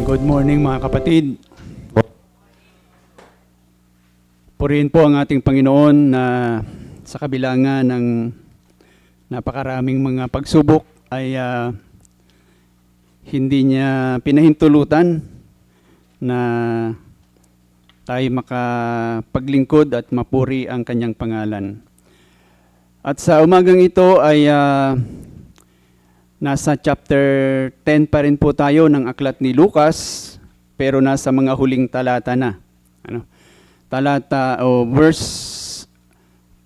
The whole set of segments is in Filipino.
Good morning mga kapatid. Purihin po ang ating Panginoon na sa kabila nga ng napakaraming mga pagsubok ay hindi niya pinahintulutan na tayo makapaglingkod at mapuri ang kanyang pangalan. At sa umagang ito ay nasa chapter 10 pa rin po tayo ng aklat ni Lucas, pero nasa mga huling talata na. Talata o verse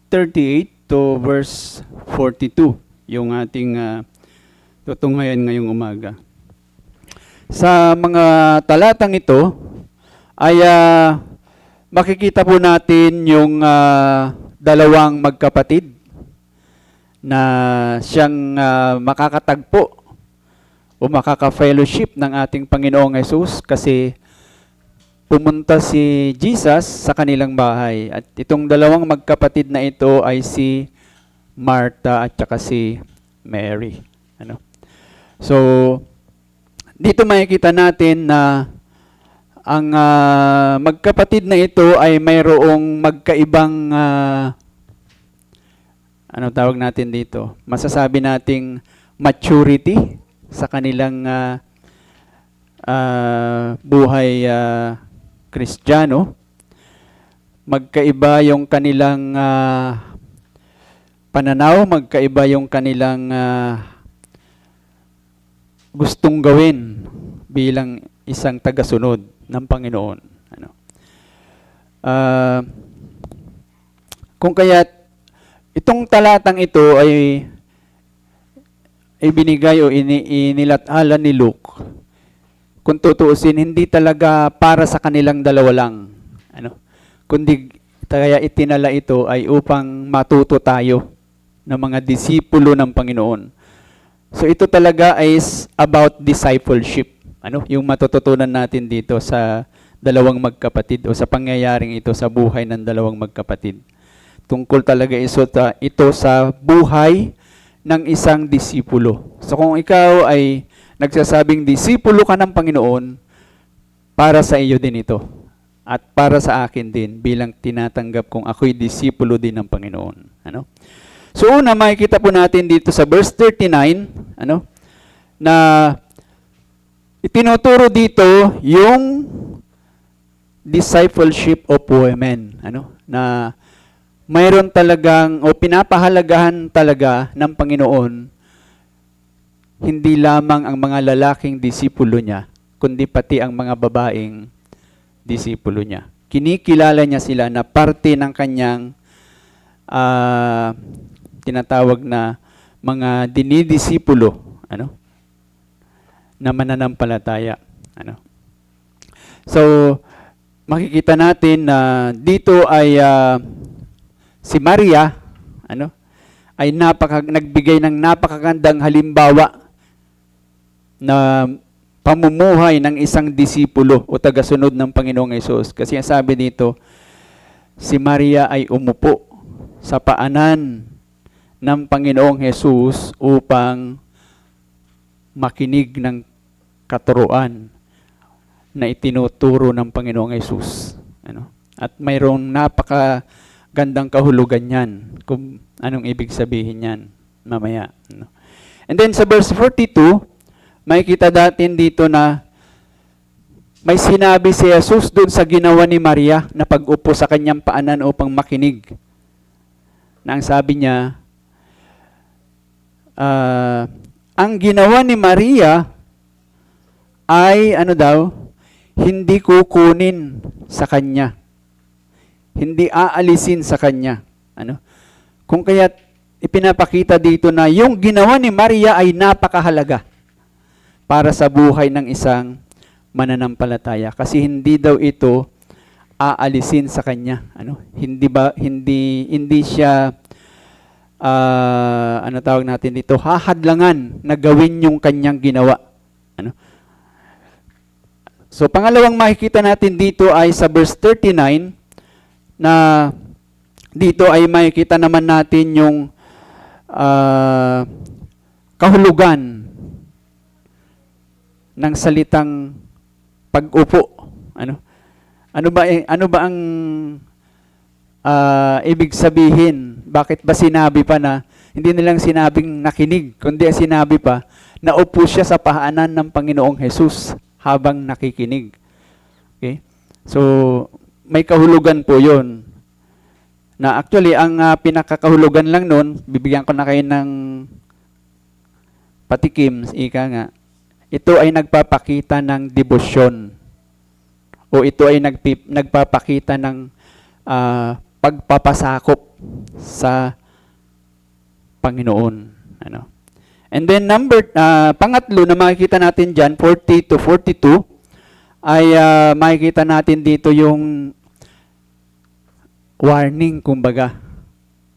38 to verse 42, yung ating tutunghayan ngayong umaga. Sa mga talatang ito ay makikita po natin yung dalawang magkapatid na siyang makakatagpo o makaka-fellowship ng ating Panginoong Hesus kasi pumunta si Jesus sa kanilang bahay. At itong dalawang magkapatid na ito ay si Martha at saka si Mary. So, dito makikita natin na ang magkapatid na ito ay mayroong magkaibang tawag natin dito? Masasabi nating maturity sa kanilang buhay Kristiyano. Magkaiba yung kanilang pananaw, magkaiba yung kanilang gustong gawin bilang isang tagasunod ng Panginoon. Kung kaya't itong talatang ito ay ibinigay o inilathala ni Luke. Kung tutuusin, hindi talaga para sa kanilang dalawa lang. Kundi kaya itinala ito ay upang matuto tayo ng mga disipulo ng Panginoon. So ito talaga is about discipleship. Yung matututunan natin dito sa dalawang magkapatid o sa pangyayaring ito sa buhay ng dalawang magkapatid. Tungkol talaga ito sa buhay ng isang disipulo. So kung ikaw ay nagsasabing disipulo ka ng Panginoon, para sa iyo din ito. At para sa akin din bilang tinatanggap kong ako'y disipulo din ng Panginoon. So una, makikita po natin dito sa verse 39, na itinuturo dito yung discipleship of women. Na mayroon talagang o pinapahalagahan talaga ng Panginoon hindi lamang ang mga lalaking disipulo niya, kundi pati ang mga babaeng disipulo niya. Kinikilala niya sila na parte ng kanyang tinatawag na mga dinidisipulo, na mananampalataya. So, makikita natin na dito ay si Maria, ay nagbigay ng napakagandang halimbawa na pamumuhay ng isang disipulo o tagasunod ng Panginoong Hesus. Kasi ang sabi dito, si Maria ay umupo sa paanan ng Panginoong Hesus upang makinig ng katuruan na itinuturo ng Panginoong Hesus. At mayroong napakagandang kahulugan yan, kung anong ibig sabihin yan mamaya. And then sa verse 42, makikita natin dito na may sinabi si Jesus doon sa ginawa ni Maria na pag-upo sa kanyang paanan upang makinig. Na ang sabi niya, ang ginawa ni Maria ay hindi kukunin sa kanya. Hindi aalisin sa kanya. Kung kaya't ipinapakita dito na yung ginawa ni Maria ay napakahalaga para sa buhay ng isang mananampalataya. Kasi hindi daw ito aalisin sa kanya. Hindi siya tawag natin dito, hahadlangan na gawin yung kanyang ginawa. So pangalawang makikita natin dito ay sa verse 39 na dito ay makikita naman natin yung kahulugan ng salitang pag-upo. Ano? Ano ba ang ibig sabihin? Bakit ba sinabi pa na hindi nilang sinabing nakinig, kundi sinabi pa na upo siya sa paanan ng Panginoong Hesus habang nakikinig. Okay? So, may kahulugan po 'yon. Na actually, ang pinakakahulugan lang nun, bibigyan ko na kayo ng patikim, ika nga, ito ay nagpapakita ng debosyon. O ito ay nagpapakita ng pagpapasakop sa Panginoon. Ano? And then pangatlo na makikita natin dyan, 40 to 42, ay makikita natin dito yung warning, kumbaga.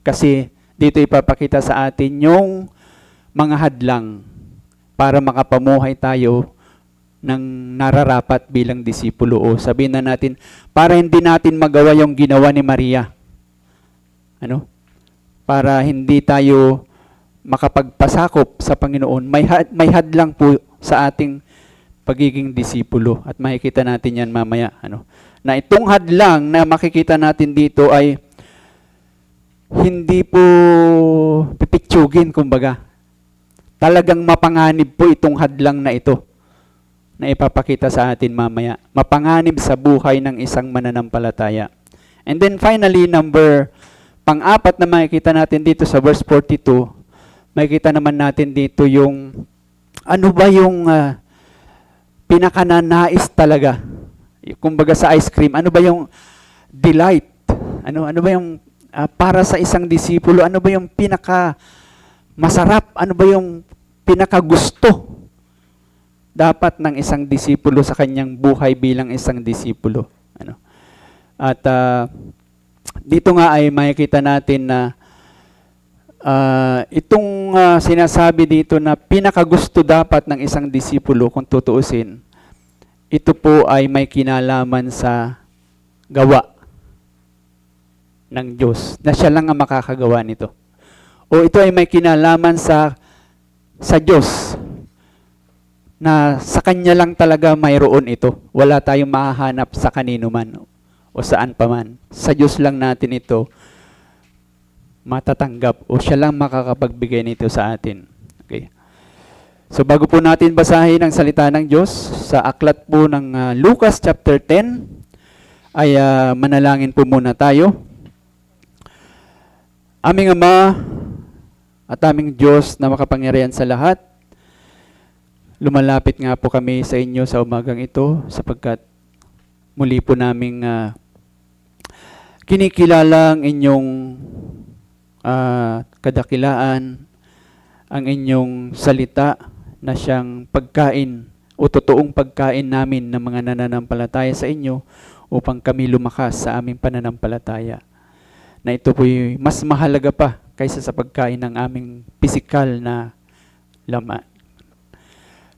Kasi dito ipapakita sa atin yung mga hadlang para makapamuhay tayo ng nararapat bilang disipulo. O sabihin na natin, para hindi natin magawa yung ginawa ni Maria. Ano? Para hindi tayo makapagpasakop sa Panginoon. May hadlang po sa ating pagiging disipulo. At makikita natin yan mamaya. Ano? Na itong hadlang na makikita natin dito ay hindi po pipitsugin, kumbaga. Talagang mapanganib po itong hadlang na ito na ipapakita sa atin mamaya. Mapanganib sa buhay ng isang mananampalataya. And then finally, pang-apat na makikita natin dito sa verse 42, makikita naman natin dito yung ano ba yung pinakananais talaga. Kumbaga sa ice cream, ano ba yung delight? Ano ba yung para sa isang disipulo, ano ba yung pinaka masarap? Ano ba yung pinakagusto dapat ng isang disipulo sa kanyang buhay bilang isang disipulo? Ano? At dito nga ay makikita natin na itong sinasabi dito na pinakagusto dapat ng isang disipulo, kung tutuusin, ito po ay may kinalaman sa gawa ng Diyos, na siya lang ang makakagawa nito. O ito ay may kinalaman sa Diyos, na sa Kanya lang talaga mayroon ito. Wala tayong mahahanap sa kanino man o saan pa man. Sa Diyos lang natin ito matatanggap o siya lang makakapagbigay nito sa atin. Okay. So bago po natin basahin ang salita ng Diyos, sa aklat po ng Lucas chapter 10, ay manalangin po muna tayo. Aming Ama at aming Diyos na makapangyarihan sa lahat, lumalapit nga po kami sa inyo sa umagang ito sapagkat muli po naming kinikilala ang inyong kadakilaan, ang inyong salita na siyang pagkain o totoong pagkain namin ng mga nananampalataya sa inyo upang kami lumakas sa aming pananampalataya. Na ito po'y mas mahalaga pa kaysa sa pagkain ng aming pisikal na laman.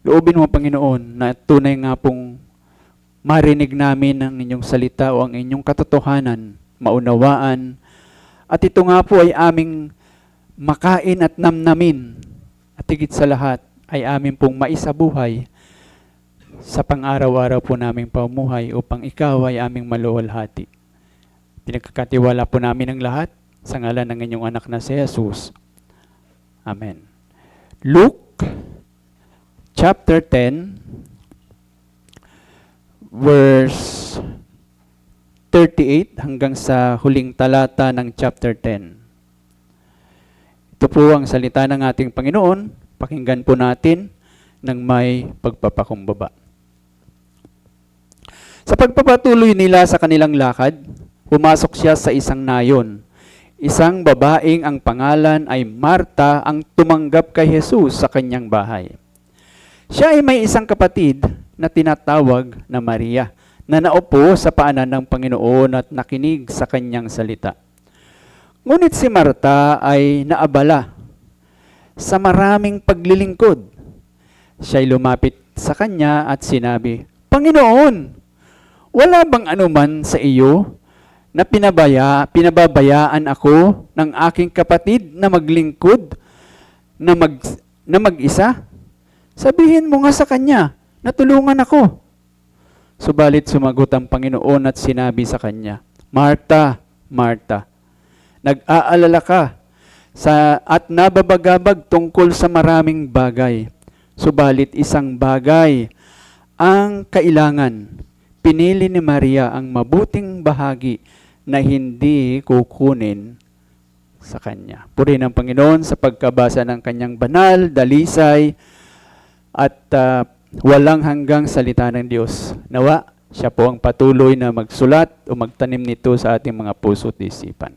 Loobin mo, Panginoon, na tunay nga pong marinig namin ang inyong salita o ang inyong katotohanan, maunawaan, at ito nga po ay aming makain at namnamin, at higit sa lahat ay amin pong maisabuhay sa pang-araw-araw po naming pamumuhay upang ikaw ay aming maluwalhati. Pinagkakatiwala po namin ang lahat sa ngalan ng inyong anak na si Jesus. Amen. Luke chapter 10 verse 38 hanggang sa huling talata ng chapter 10. Ito po ang salita ng ating Panginoon. Pakinggan po natin ng may pagpapakumbaba. Sa pagpapatuloy nila sa kanilang lakad, pumasok siya sa isang nayon. Isang babaeng ang pangalan ay Marta ang tumanggap kay Jesus sa kanyang bahay. Siya ay may isang kapatid na tinatawag na Maria, na naupo sa paanan ng Panginoon at nakinig sa kanyang salita. Ngunit si Marta ay naabala sa maraming paglilingkod. Siya'y lumapit sa kanya at sinabi, Panginoon, wala bang anuman sa iyo na pinababayaan ako ng aking kapatid na maglingkod na mag-isa? Sabihin mo nga sa kanya na tulungan ako. Subalit sumagot ang Panginoon at sinabi sa kanya, Marta, Marta, nag-aalala ka at nababagabag tungkol sa maraming bagay. Subalit isang bagay ang kailangan. Pinili ni Maria ang mabuting bahagi na hindi kukunin sa kanya. Purihin ang Panginoon sa pagkabasa ng kanyang banal, dalisay, at walang hanggang salita ng Diyos. Nawa, siya po ang patuloy na magsulat o magtanim nito sa ating mga puso at isipan.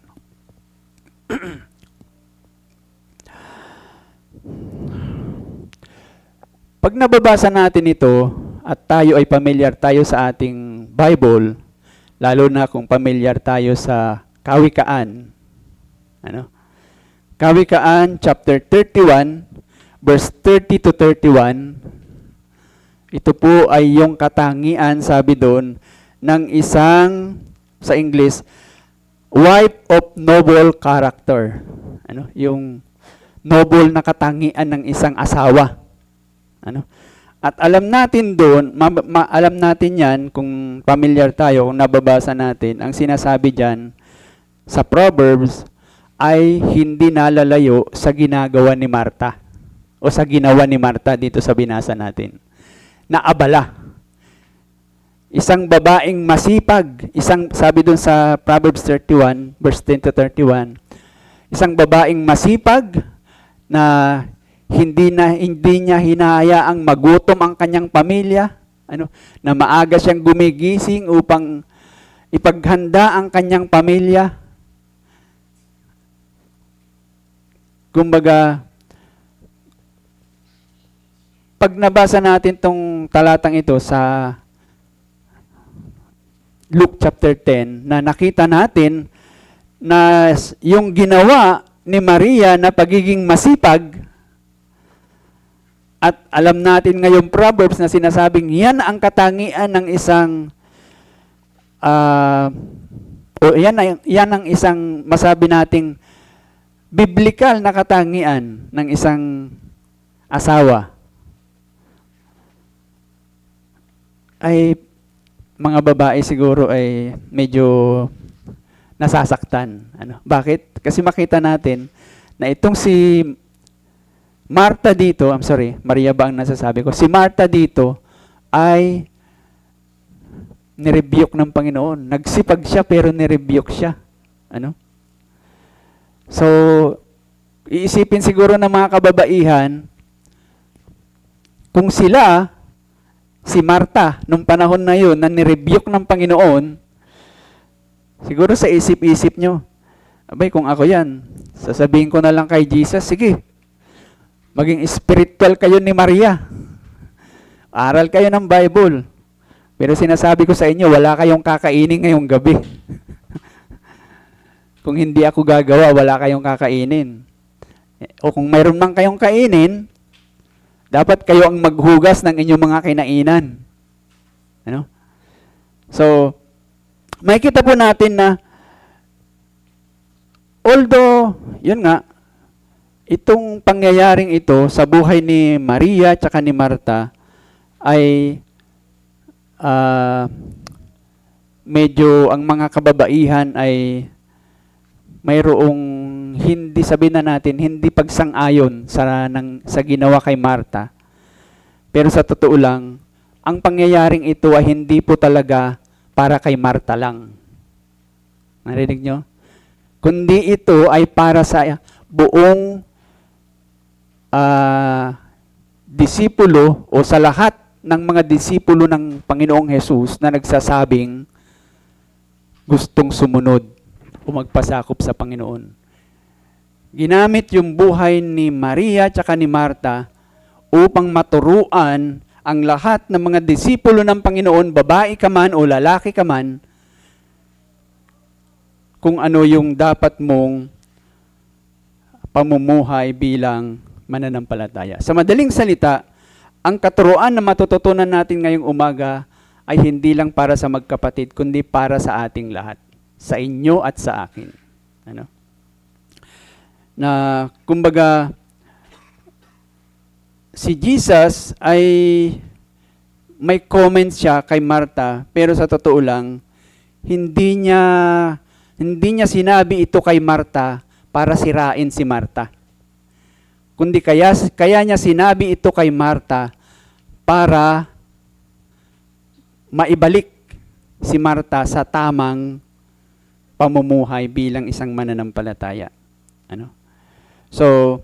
Pag nababasa natin ito, at tayo ay pamilyar tayo sa ating Bible, lalo na kung pamilyar tayo sa Kawikaan. Kawikaan chapter 31, verse 30 to 31. Ito po ay yung katangian, sabi doon, ng isang, sa English, wife of noble character. Yung noble na katangian ng isang asawa. At alam natin doon, alam natin yan, kung familiar tayo, kung nababasa natin, ang sinasabi dyan sa Proverbs ay hindi nalalayo sa ginagawa ni Marta o sa ginawa ni Marta dito sa binasa natin. Naabala. Isang babaeng masipag, sabi doon sa Proverbs 31, verse 10 to 31, isang babaeng masipag na hindi niya hinahayaang magutom ang kanyang pamilya, na maaga siyang gumigising upang ipaghanda ang kanyang pamilya. Kumbaga, pag nabasa natin tong talatang ito sa Luke chapter 10, na nakita natin na yung ginawa ni Maria na pagiging masipag, at alam natin ngayong Proverbs na sinasabing yan ang katangian ng isang yan ang isang masabi nating biblikal na katangian ng isang asawa. Ay mga babae siguro ay medyo nasasaktan. Bakit? Kasi makita natin na itong si Marta dito, Maria ba ang nasasabi ko? Si Marta dito ay nirebuke ng Panginoon. Nagsipag siya pero nirebuke siya. So, iisipin siguro ng mga kababaihan, kung sila, si Marta, nung panahon na yun, na nirebuke ng Panginoon, siguro sa isip-isip nyo, abay, kung ako yan, sasabihin ko na lang kay Jesus, sige, maging spiritual kayo ni Maria. Aral kayo ng Bible. Pero sinasabi ko sa inyo, wala kayong kakainin ngayong gabi. Kung hindi ako gagawa, wala kayong kakainin. O kung mayroon man kayong kainin, dapat kayo ang maghugas ng inyong mga kinainan. So, makikita po natin na although, yun nga, itong pangyayaring ito sa buhay ni Maria at ni Marta ay medyo ang mga kababaihan ay mayroong hindi, sabihin na natin, hindi pagsang-ayon sa ginawa kay Marta. Pero sa totoo lang, ang pangyayaring ito ay hindi po talaga para kay Marta lang. Narinig nyo? Kundi ito ay para sa buong disipulo o sa lahat ng mga disipulo ng Panginoong Hesus na nagsasabing gustong sumunod o magpasakop sa Panginoon. Ginamit yung buhay ni Maria at ni Marta upang maturuan ang lahat ng mga disipulo ng Panginoon, babae ka man o lalaki ka man, kung ano yung dapat mong pamumuhay bilang mananampalataya. Sa madaling salita, ang katuruan na matututunan natin ngayong umaga ay hindi lang para sa magkapatid, kundi para sa ating lahat. Sa inyo at sa akin. Na, kumbaga, si Jesus ay may comments siya kay Marta, pero sa totoo lang, hindi niya sinabi ito kay Marta para sirain si Marta. Kundi kaya niya sinabi ito kay Marta para maibalik si Marta sa tamang pamumuhay bilang isang mananampalataya. Ano? So,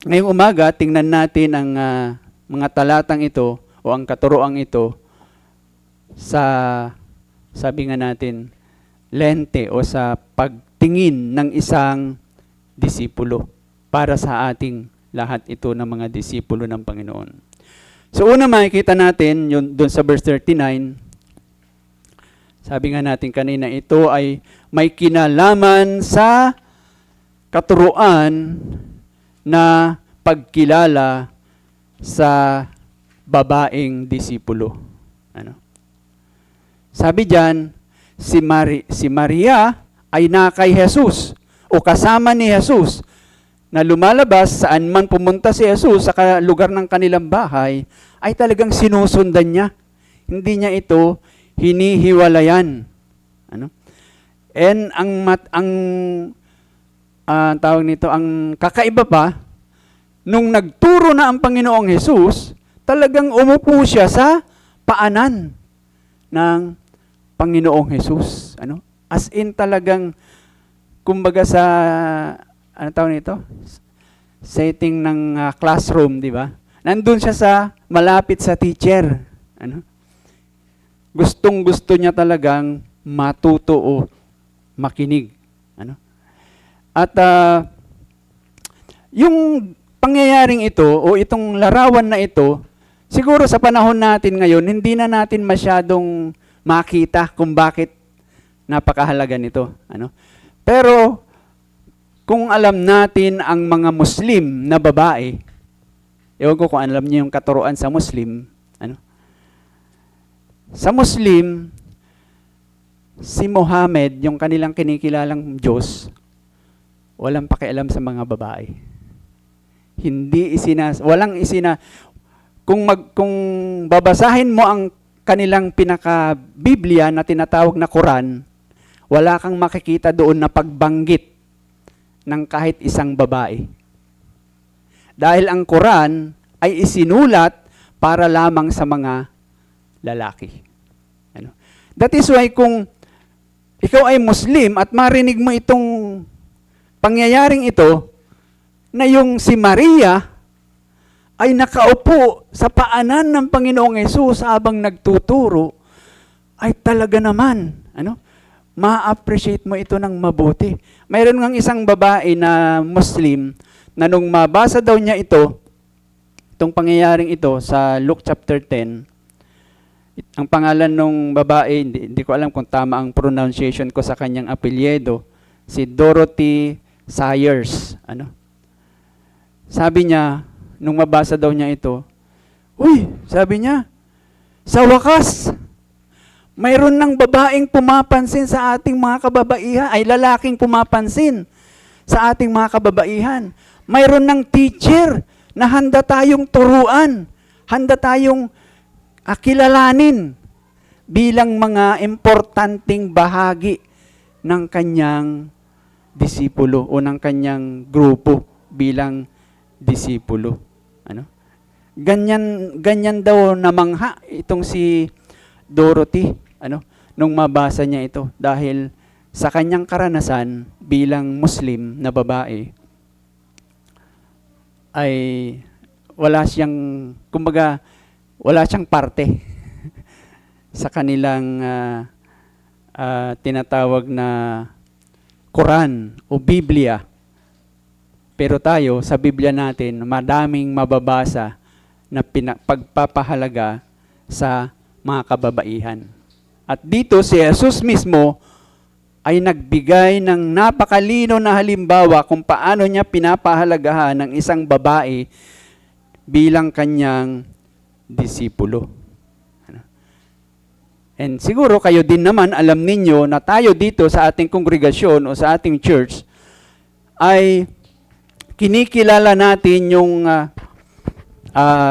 ngayong umaga, tingnan natin ang mga talatang ito o ang katuroang ito sa, sabi nga natin, lente o sa pagtingin ng isang disipulo para sa ating lahat ito ng mga disipulo ng Panginoon. So una makikita natin yun doon sa verse 39. Sabi nga natin kanina, ito ay may kinalaman sa katuruan na pagkilala sa babaeng disipulo. Ano? Sabi diyan, si Maria ay na kay Jesus o kasama ni Jesus na lumalabas saan man pumunta si Jesus sa lugar ng kanilang bahay, ay talagang sinusundan niya. Hindi niya ito hinihiwalayan. Ano? And tawag nito, ang kakaiba pa, nung nagturo na ang Panginoong Jesus, talagang umupo siya sa paanan ng Panginoong Jesus. Ano? As in talagang, kumbaga sa, ano tawag nito? Setting ng classroom, di ba? Nandun siya sa, malapit sa teacher. Ano? Gustong-gusto niya talagang matuto o makinig. Ano? At yung pangyayaring ito o itong larawan na ito, siguro sa panahon natin ngayon, hindi na natin masyadong makita kung bakit napakahalaga nito. Ano? Pero kung alam natin ang mga Muslim na babae, ewan ko kung alam niyo yung katuruan sa Muslim, ano? Sa Muslim, si Muhammad, yung kanilang kinikilalang Diyos, walang pakialam sa mga babae. Kung babasahin mo ang kanilang pinaka-Biblia na tinatawag na Quran, wala kang makikita doon na pagbanggit ng kahit isang babae. Dahil ang Quran ay isinulat para lamang sa mga lalaki. Ano? That is why kung ikaw ay Muslim at marinig mo itong pangyayaring ito, na yung si Maria ay nakaupo sa paanan ng Panginoong Hesus habang nagtuturo, ay talaga naman, ma-appreciate mo ito ng mabuti. Mayroon ngang isang babae na Muslim na nung mabasa daw niya itong pangyayaring ito sa Luke chapter 10, ang pangalan ng babae, hindi ko alam kung tama ang pronunciation ko sa kanyang apelyido, si Dorothy Sayers. Sabi niya, nung mabasa daw niya ito, sabi niya, sa wakas, mayroon ng babaeng pumapansin sa ating mga kababaihan, ay lalaking pumapansin sa ating mga kababaihan. Mayroon ng teacher na handa tayong turuan, handa tayong kilalanin bilang mga importanteng bahagi ng kanyang disipulo o ng kanyang grupo bilang disipulo. Ganyan daw namangha itong si Dorothy, nung mabasa niya ito, dahil sa kanyang karanasan bilang Muslim na babae ay wala siyang parte sa kanilang tinatawag na Quran o Biblia. Pero tayo, sa Biblia natin, madaming mababasa na pagpapahalaga sa mga kababaihan. At dito, si Jesus mismo ay nagbigay ng napakalino na halimbawa kung paano niya pinapahalagahan ng isang babae bilang kanyang disipulo. And siguro kayo din naman, alam ninyo na tayo dito sa ating kongregasyon o sa ating church ay kinikilala natin yung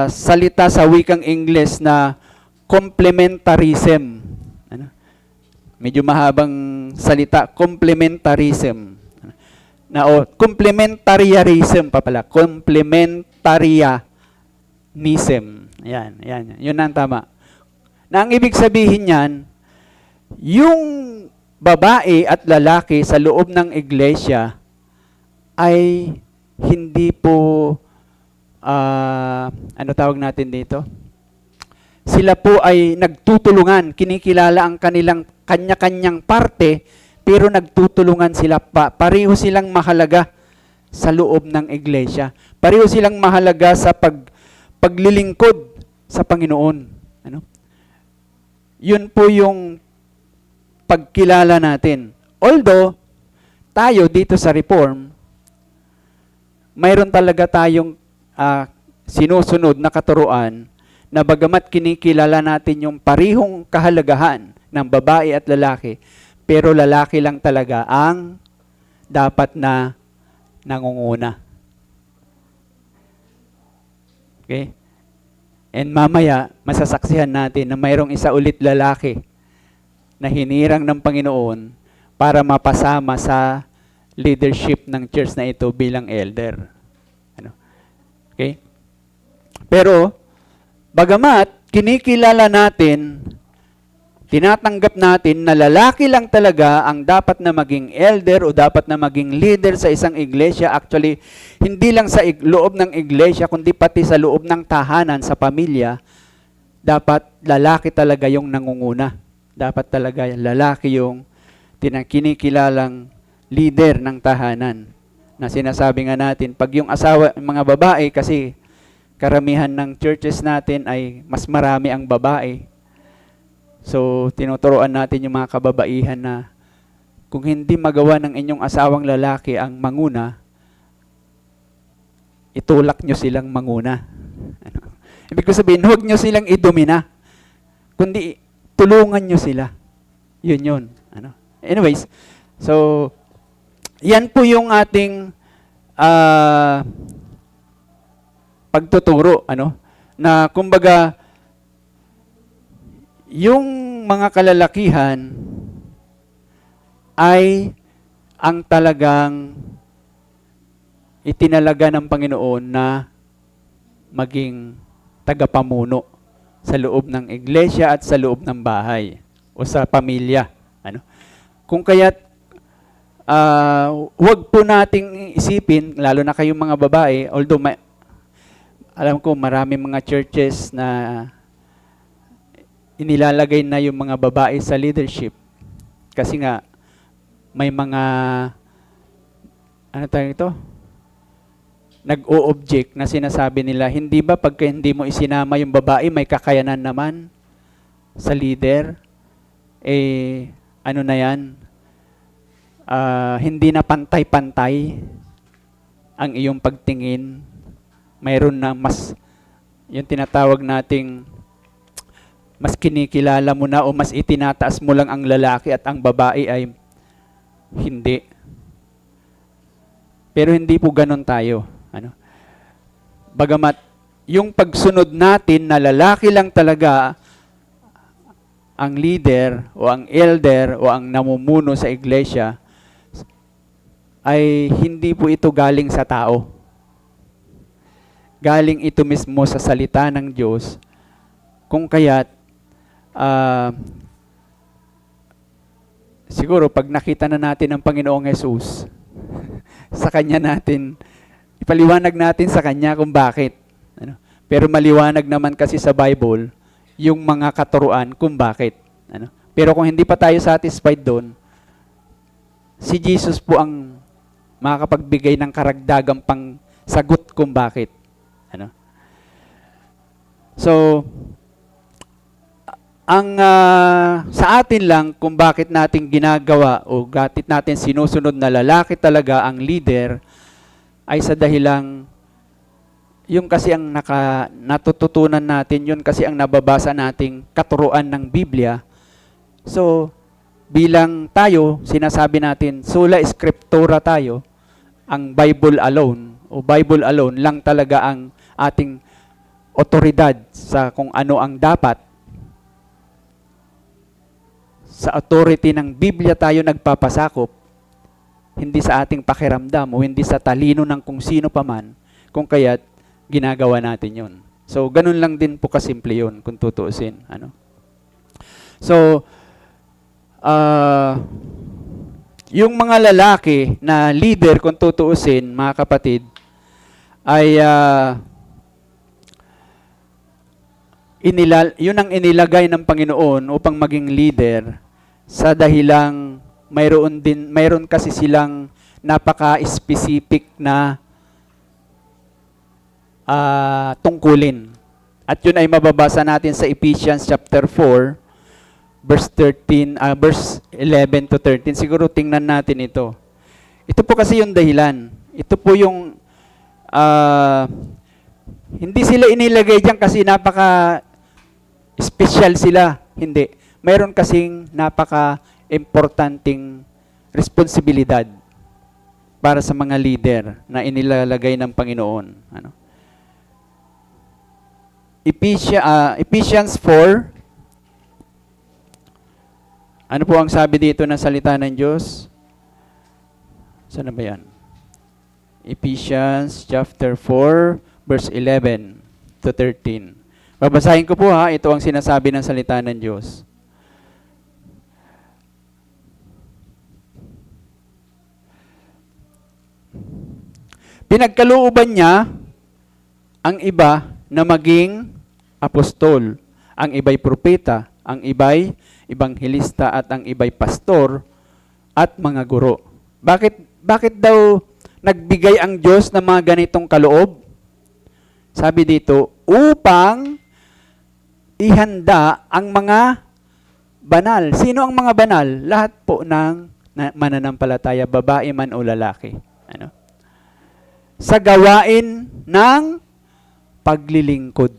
salita sa wikang Ingles na complementarism. Ano? Medyo mahabang salita, complementarism. Complementarianism pa pala. Complementarianism. Yan. Yun ang tama. Na ang ibig sabihin niyan, yung babae at lalaki sa loob ng iglesia ay hindi po, ano tawag natin dito? Sila po ay nagtutulungan, kinikilala ang kanilang kanya-kanyang parte, pero nagtutulungan sila pa. Pareho silang mahalaga sa loob ng iglesia. Pareho silang mahalaga sa paglilingkod sa Panginoon. Ano? Yun po yung pagkilala natin. Although, tayo dito sa Reform, mayroon talaga tayong sinusunod na katuruan na bagamat kinikilala natin yung parihong kahalagahan ng babae at lalaki, pero lalaki lang talaga ang dapat na nangunguna. Okay? And mamaya, masasaksihan natin na mayroong isa ulit lalaki na hinirang ng Panginoon para mapasama sa leadership ng church na ito bilang elder. Ano? Okay? Pero, bagamat kinikilala natin, tinatanggap natin na lalaki lang talaga ang dapat na maging elder o dapat na maging leader sa isang iglesia. Actually, hindi lang sa loob ng iglesia, kundi pati sa loob ng tahanan, sa pamilya, dapat lalaki talaga yung nangunguna. Dapat talaga lalaki yung kinikilalang leader ng tahanan. Na sinasabi nga natin, pag yung asawa, mga babae, kasi karamihan ng churches natin ay mas marami ang babae. So, tinuturoan natin yung mga kababaihan na kung hindi magawa ng inyong asawang lalaki ang manguna, itulak nyo silang manguna. Ano? Ibig ko sabihin, huwag nyo silang idomina, kundi tulungan nyo sila. Yun. Ano? Anyways, so, yan po yung ating pagtuturo, ano? Na kumbaga, yung mga kalalakihan ay ang talagang itinalaga ng Panginoon na maging tagapamuno sa loob ng iglesia at sa loob ng bahay o sa pamilya. Ano? Kung kaya't huwag po nating isipin, lalo na kayong mga babae, although alam ko marami mga churches na inilalagay na yung mga babae sa leadership. Kasi nga, may mga, ano tawag ito? Nag-o-object na sinasabi nila, hindi ba pagka hindi mo isinama yung babae, may kakayanan naman sa leader? Ano na yan? Hindi na pantay-pantay ang iyong pagtingin. Mayroon na mas, yung tinatawag nating, mas kinikilala mo na o mas itinataas mo lang ang lalaki at ang babae ay hindi. Pero hindi po ganon tayo. Ano? Bagamat yung pagsunod natin na lalaki lang talaga ang leader o ang elder o ang namumuno sa iglesia, ay hindi po ito galing sa tao. Galing ito mismo sa salita ng Diyos, kung kaya't siguro pag nakita na natin ang Panginoong Jesus, sa Kanya natin, ipaliwanag natin sa Kanya kung bakit. Ano? Pero maliwanag naman kasi sa Bible, yung mga katuruan kung bakit. Ano? Pero kung hindi pa tayo satisfied doon, si Jesus po ang makakapagbigay ng karagdagang pang sagot kung bakit. Ano? So, ang sa atin lang kung bakit natin ginagawa o bakit natin sinusunod na lalaki talaga ang leader ay sa dahilang yung kasi ang natututunan natin, yun kasi ang nababasa nating katuruan ng Biblia. So, bilang tayo, sinasabi natin, sola scriptura tayo, ang Bible alone o Bible alone lang talaga ang ating otoridad sa kung ano ang dapat sa authority ng Biblia tayo nagpapasakop, hindi sa ating pakiramdam o hindi sa talino ng kung sino paman, kung kaya't ginagawa natin yon. So, ganun lang din po kasimple yun, kung tutuusin. Ano? So, yung mga lalaki na leader, kung tutuusin, mga kapatid, ay yun ang inilagay ng Panginoon upang maging leader sa dahilang mayroon kasi silang napaka-specific na tungkulin. At yun ay mababasa natin sa Ephesians chapter 4, verse 11 to 13. Siguro tingnan natin ito. Ito po kasi yung dahilan. Ito po yung hindi sila inilagay diyan kasi napaka-special sila. Hindi. Mayroon kasing napaka-importanting responsibilidad para sa mga leader na inilalagay ng Panginoon. Ano? Ephesians 4. Ano po ang sabi dito ng salita ng Diyos? Saan na ba yan? Ephesians chapter 4, verse 11 to 13. Babasahin ko po ha, ito ang sinasabi ng salita ng Diyos. Pinagkalooban niya ang iba na maging apostol, ang iba'y propeta, ang iba'y ebanghelista at ang iba'y pastor at mga guro. Bakit daw nagbigay ang Diyos ng mga ganitong kaloob? Sabi dito, upang ihanda ang mga banal. Sino ang mga banal? Lahat po ng mananampalataya, babae man o lalaki. Ano? Sa gawain ng paglilingkod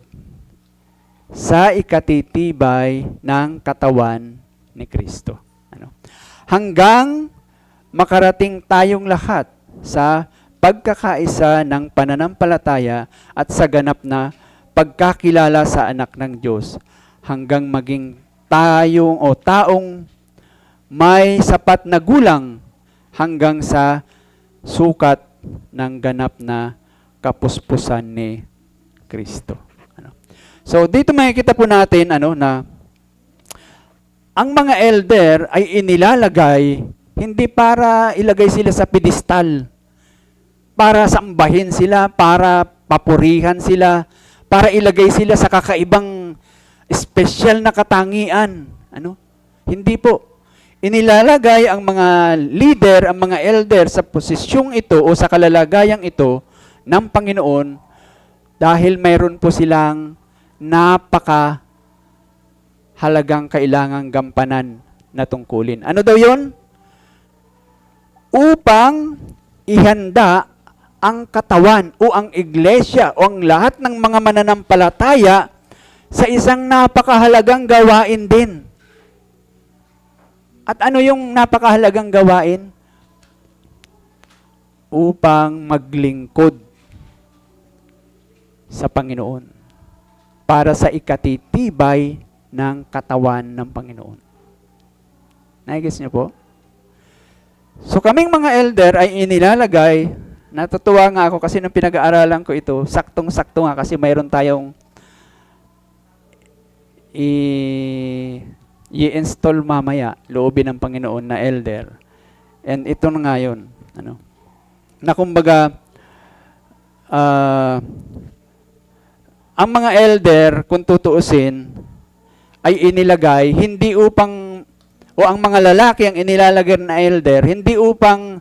sa ikatitibay ng katawan ni Kristo. Ano? Hanggang makarating tayong lahat sa pagkakaisa ng pananampalataya at sa ganap na pagkakilala sa anak ng Diyos, hanggang maging taong may sapat na gulang hanggang sa sukat ng ganap na kapuspusan ni Kristo. Ano? So dito makikita po natin na ang mga elder ay inilalagay hindi para ilagay sila sa pedestal, para sambahin sila, para papurihan sila, para ilagay sila sa kakaibang espesyal na katangian. Ano? Hindi po. Inilalagay ang mga leader, ang mga elder sa posisyong ito o sa kalalagayang ito ng Panginoon dahil mayroon po silang napaka-halagang kailangang gampanan na tungkulin. Ano daw yun? Upang ihanda ang katawan o ang iglesia o ang lahat ng mga mananampalataya sa isang napakahalagang gawain din. At ano yung napakahalagang gawain? Upang maglingkod sa Panginoon para sa ikatitibay ng katawan ng Panginoon. Naigis niyo po? So kaming mga elder ay inilalagay, natutuwa nga ako kasi nung pinag-aaralan ko ito, saktong-sakto nga kasi mayroon tayong i-install mamaya, loobin ng Panginoon na elder. And ito na nga yun. Na kumbaga, ang mga elder, kung tutuusin, ay inilagay, hindi upang, o ang mga lalaki ang inilalagay na elder, hindi upang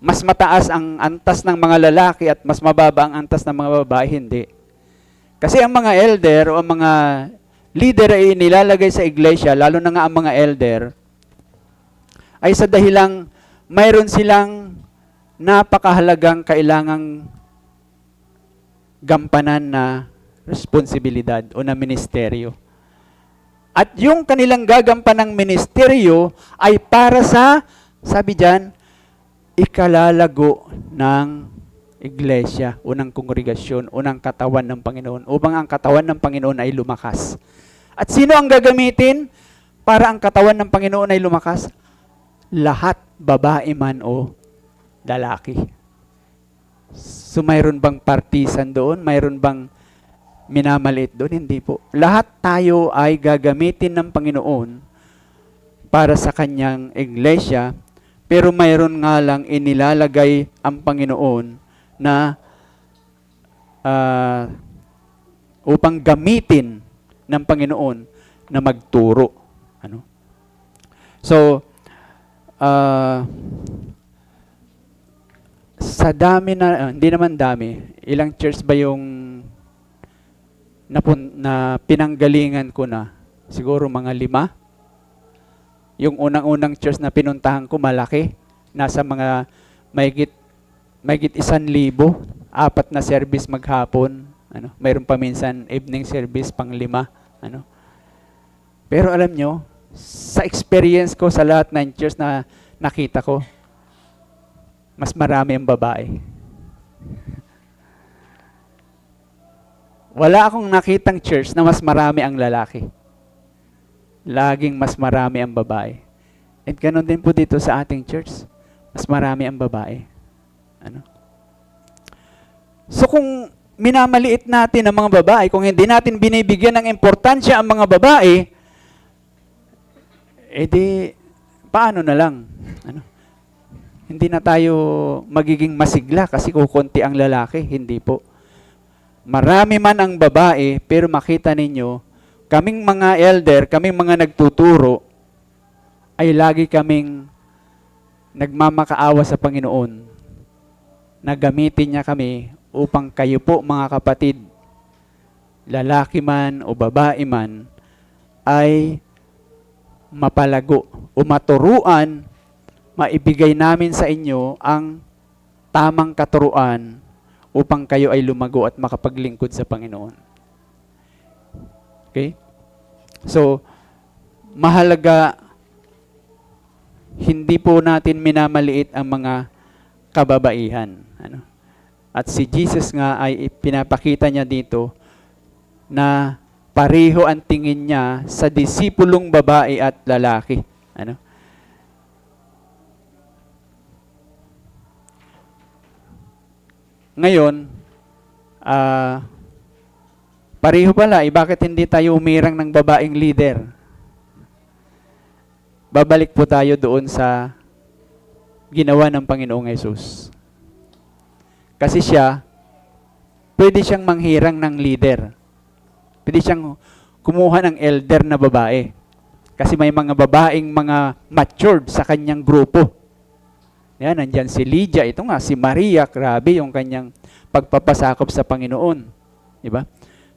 mas mataas ang antas ng mga lalaki at mas mababa ang antas ng mga babae, hindi. Kasi ang mga elder o ang mga leader ay inilalagay sa iglesia, lalo na nga ang mga elder, ay sa dahilang mayroon silang napakahalagang kailangang gampanan na responsibilidad o na ministeryo. At yung kanilang gagampanang ministeryo ay para sa, sabi diyan, ikalalago ng iglesia o ng kongregasyon o ng katawan ng Panginoon upang ang katawan ng Panginoon ay lumakas. At sino ang gagamitin? para ang katawan ng Panginoon ay lumakas? Lahat, babae man o lalaki. So mayroon bang partisan doon? Mayroon bang minamaliit doon? Hindi po. Lahat tayo ay gagamitin ng Panginoon para sa kanyang iglesia, pero mayroon nga lang inilalagay ang Panginoon na upang gamitin ng Panginoon na magturo. Ano? So, sa dami na, hindi naman dami, ilang church ba yung na pinanggalingan ko na? Siguro mga 5. Yung unang-unang church na pinuntahan ko, malaki. Nasa mga mahigit 1,000, 4 na service maghapon. Ano? Mayroon pa minsan evening service pang 5. Ano? Pero alam nyo, sa experience ko sa lahat ng church na nakita ko, mas marami ang babae. Wala akong nakitang church na mas marami ang lalaki. Laging mas marami ang babae. At ganoon din po dito sa ating church. Mas marami ang babae. Ano? So kung minamaliit natin ang mga babae, kung hindi natin binibigyan ng importansya ang mga babae, edi paano na lang? Ano? Hindi na tayo magiging masigla kasi kukunti ang lalaki. Hindi po. Marami man ang babae, pero makita ninyo, kaming mga elder, kaming mga nagtuturo, ay lagi kaming nagmamakaawa sa Panginoon na gamitin niya kami upang kayo po, mga kapatid, lalaki man o babae man, ay mapalago o maturuan, maibigay namin sa inyo ang tamang katuruan upang kayo ay lumago at makapaglingkod sa Panginoon. Okay? So, mahalaga, hindi po natin minamaliit ang mga kababaihan. Ano? At si Jesus nga ay pinapakita niya dito na pareho ang tingin niya sa disipulong babae at lalaki. Ano? Ngayon, pareho pala, bakit hindi tayo umirang ng babaeng leader? Babalik po tayo doon sa ginawa ng Panginoong Hesus. Kasi siya, pwede siyang manghirang ng leader. Pwede siyang kumuha ng elder na babae. Kasi may mga babaeng mga matured sa kanyang grupo. Yan, nandyan si Lydia, ito nga, si Maria, grabe yung kanyang pagpapasakop sa Panginoon. Diba?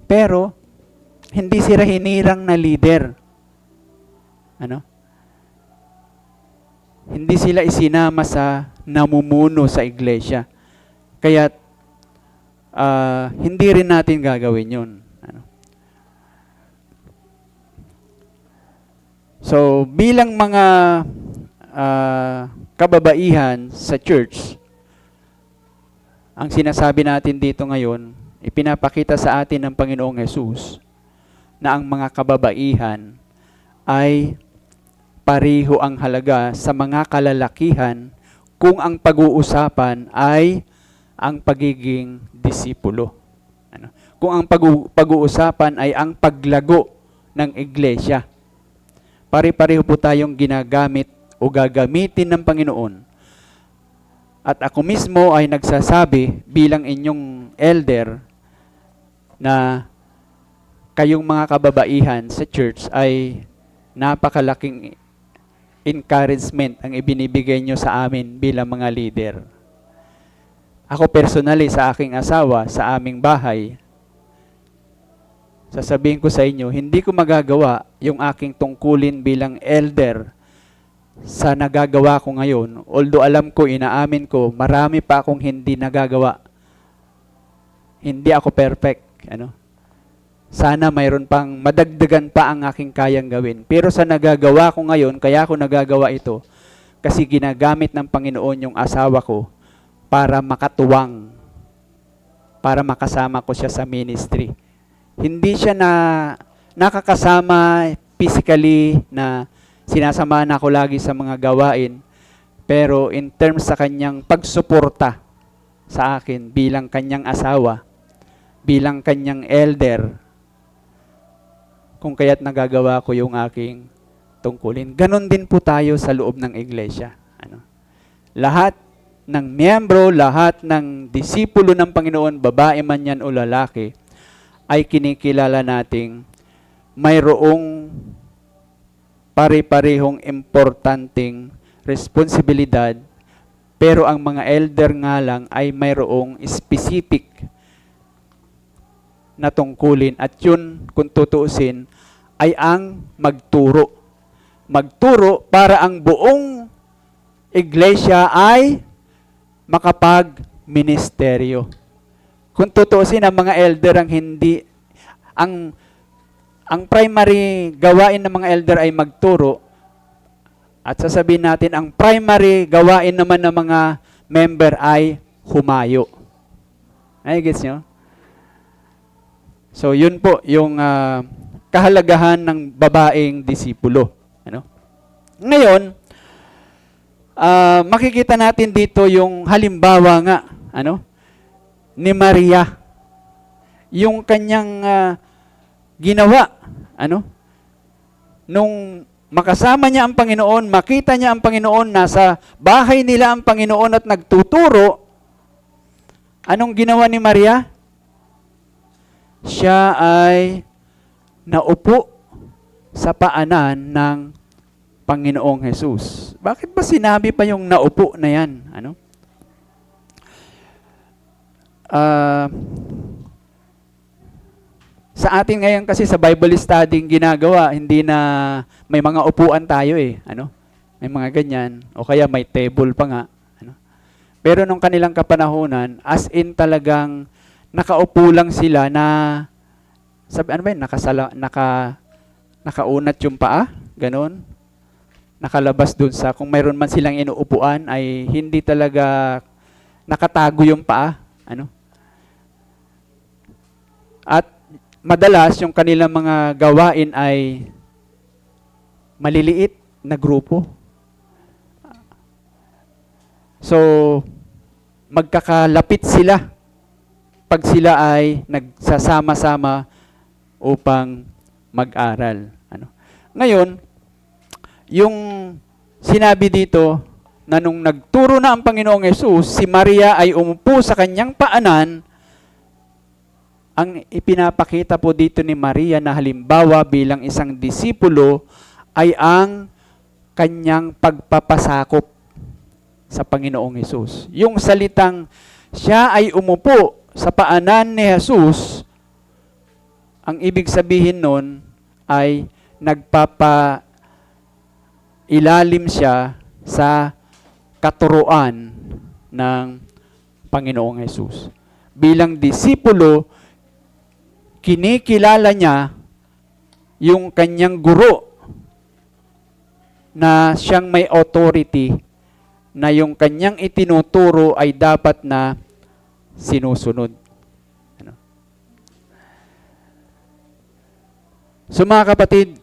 Pero, hindi sila hinirang na leader. Ano? Hindi sila isinama sa namumuno sa iglesia. Kaya, hindi rin natin gagawin yun. Ano? So, bilang mga kababaihan sa church, ang sinasabi natin dito ngayon, ipinapakita sa atin ng Panginoong Hesus na ang mga kababaihan ay pareho ang halaga sa mga kalalakihan kung ang pag-uusapan ay ang pagiging disipulo. Ano? Kung ang pag-uusapan ay ang paglago ng iglesia. Pare-pareho po tayong ginagamit o gagamitin ng Panginoon. At ako mismo ay nagsasabi bilang inyong elder na kayong mga kababaihan sa church ay napakalaking encouragement ang ibinibigay nyo sa amin bilang mga leader. Ako personally sa aking asawa, sa aming bahay, sasabihin ko sa inyo, hindi ko magagawa yung aking tungkulin bilang elder sa nagagawa ko ngayon. Although alam ko, inaamin ko, marami pa akong hindi nagagawa. Hindi ako perfect. Ano? Sana mayroon pang madagdagan pa ang aking kayang gawin. Pero sa nagagawa ko ngayon, kaya ako nagagawa ito, kasi ginagamit ng Panginoon yung asawa ko para makatuwang, para makasama ko siya sa ministry. Hindi siya nakakasama physically na sinasamahan ako lagi sa mga gawain, pero in terms sa kanyang pagsuporta sa akin bilang kanyang asawa, bilang kanyang elder, kung kaya't nagagawa ko yung aking tungkulin. Ganon din po tayo sa loob ng iglesia. Lahat ng miyembro, lahat ng disipulo ng Panginoon, babae man yan o lalaki, ay kinikilala nating mayroong pare-parehong importanteng responsibilidad, pero ang mga elder nga lang ay mayroong specific na tungkulin, at yun, kung tutuusin, ay ang magturo. Magturo para ang buong iglesia ay makapag-ministeryo. Kung tutuusin, ang mga elder ang hindi, ang primary gawain ng mga elder ay magturo, at sasabihin natin, ang primary gawain naman ng mga member ay humayo. Ay, gets nyo? So, yun po yung kahalagahan ng babaeng disipulo. Ngayon, makikita natin dito yung halimbawa nga, ni Maria. Yung kanyang ginawa, nung makasama niya ang Panginoon, makita niya ang Panginoon, nasa bahay nila ang Panginoon at nagtuturo, anong ginawa ni Maria? Siya ay naupo sa paanan ng Panginoong Jesus. Bakit ba sinabi pa yung naupo na yan? Sa atin ngayon kasi sa Bible studying ginagawa, hindi na may mga upuan tayo May mga ganyan. O kaya may table pa nga. Pero nung kanilang kapanahunan, as in talagang nakaupo lang sila na, nakaunat yung paa, ganon. Nakalabas dun sa, kung mayroon man silang inuupuan, ay hindi talaga nakatago yung paa. At madalas, yung kanilang mga gawain ay maliliit na grupo. So, magkakalapit sila pag sila ay nagsasama-sama upang mag-aral. Ngayon, yung sinabi dito na nung nagturo na ang Panginoong Yesus, si Maria ay umupo sa kanyang paanan. Ang ipinapakita po dito ni Maria na halimbawa bilang isang disipulo ay ang kanyang pagpapasakop sa Panginoong Yesus. Yung salitang siya ay umupo sa paanan ni Jesus, ang ibig sabihin nun ay nagpapailalim siya sa katuruan ng Panginoong Jesus. Bilang disipulo, kinikilala niya yung kanyang guro na siyang may authority na yung kanyang itinuturo ay dapat na sinusunod. So mga kapatid,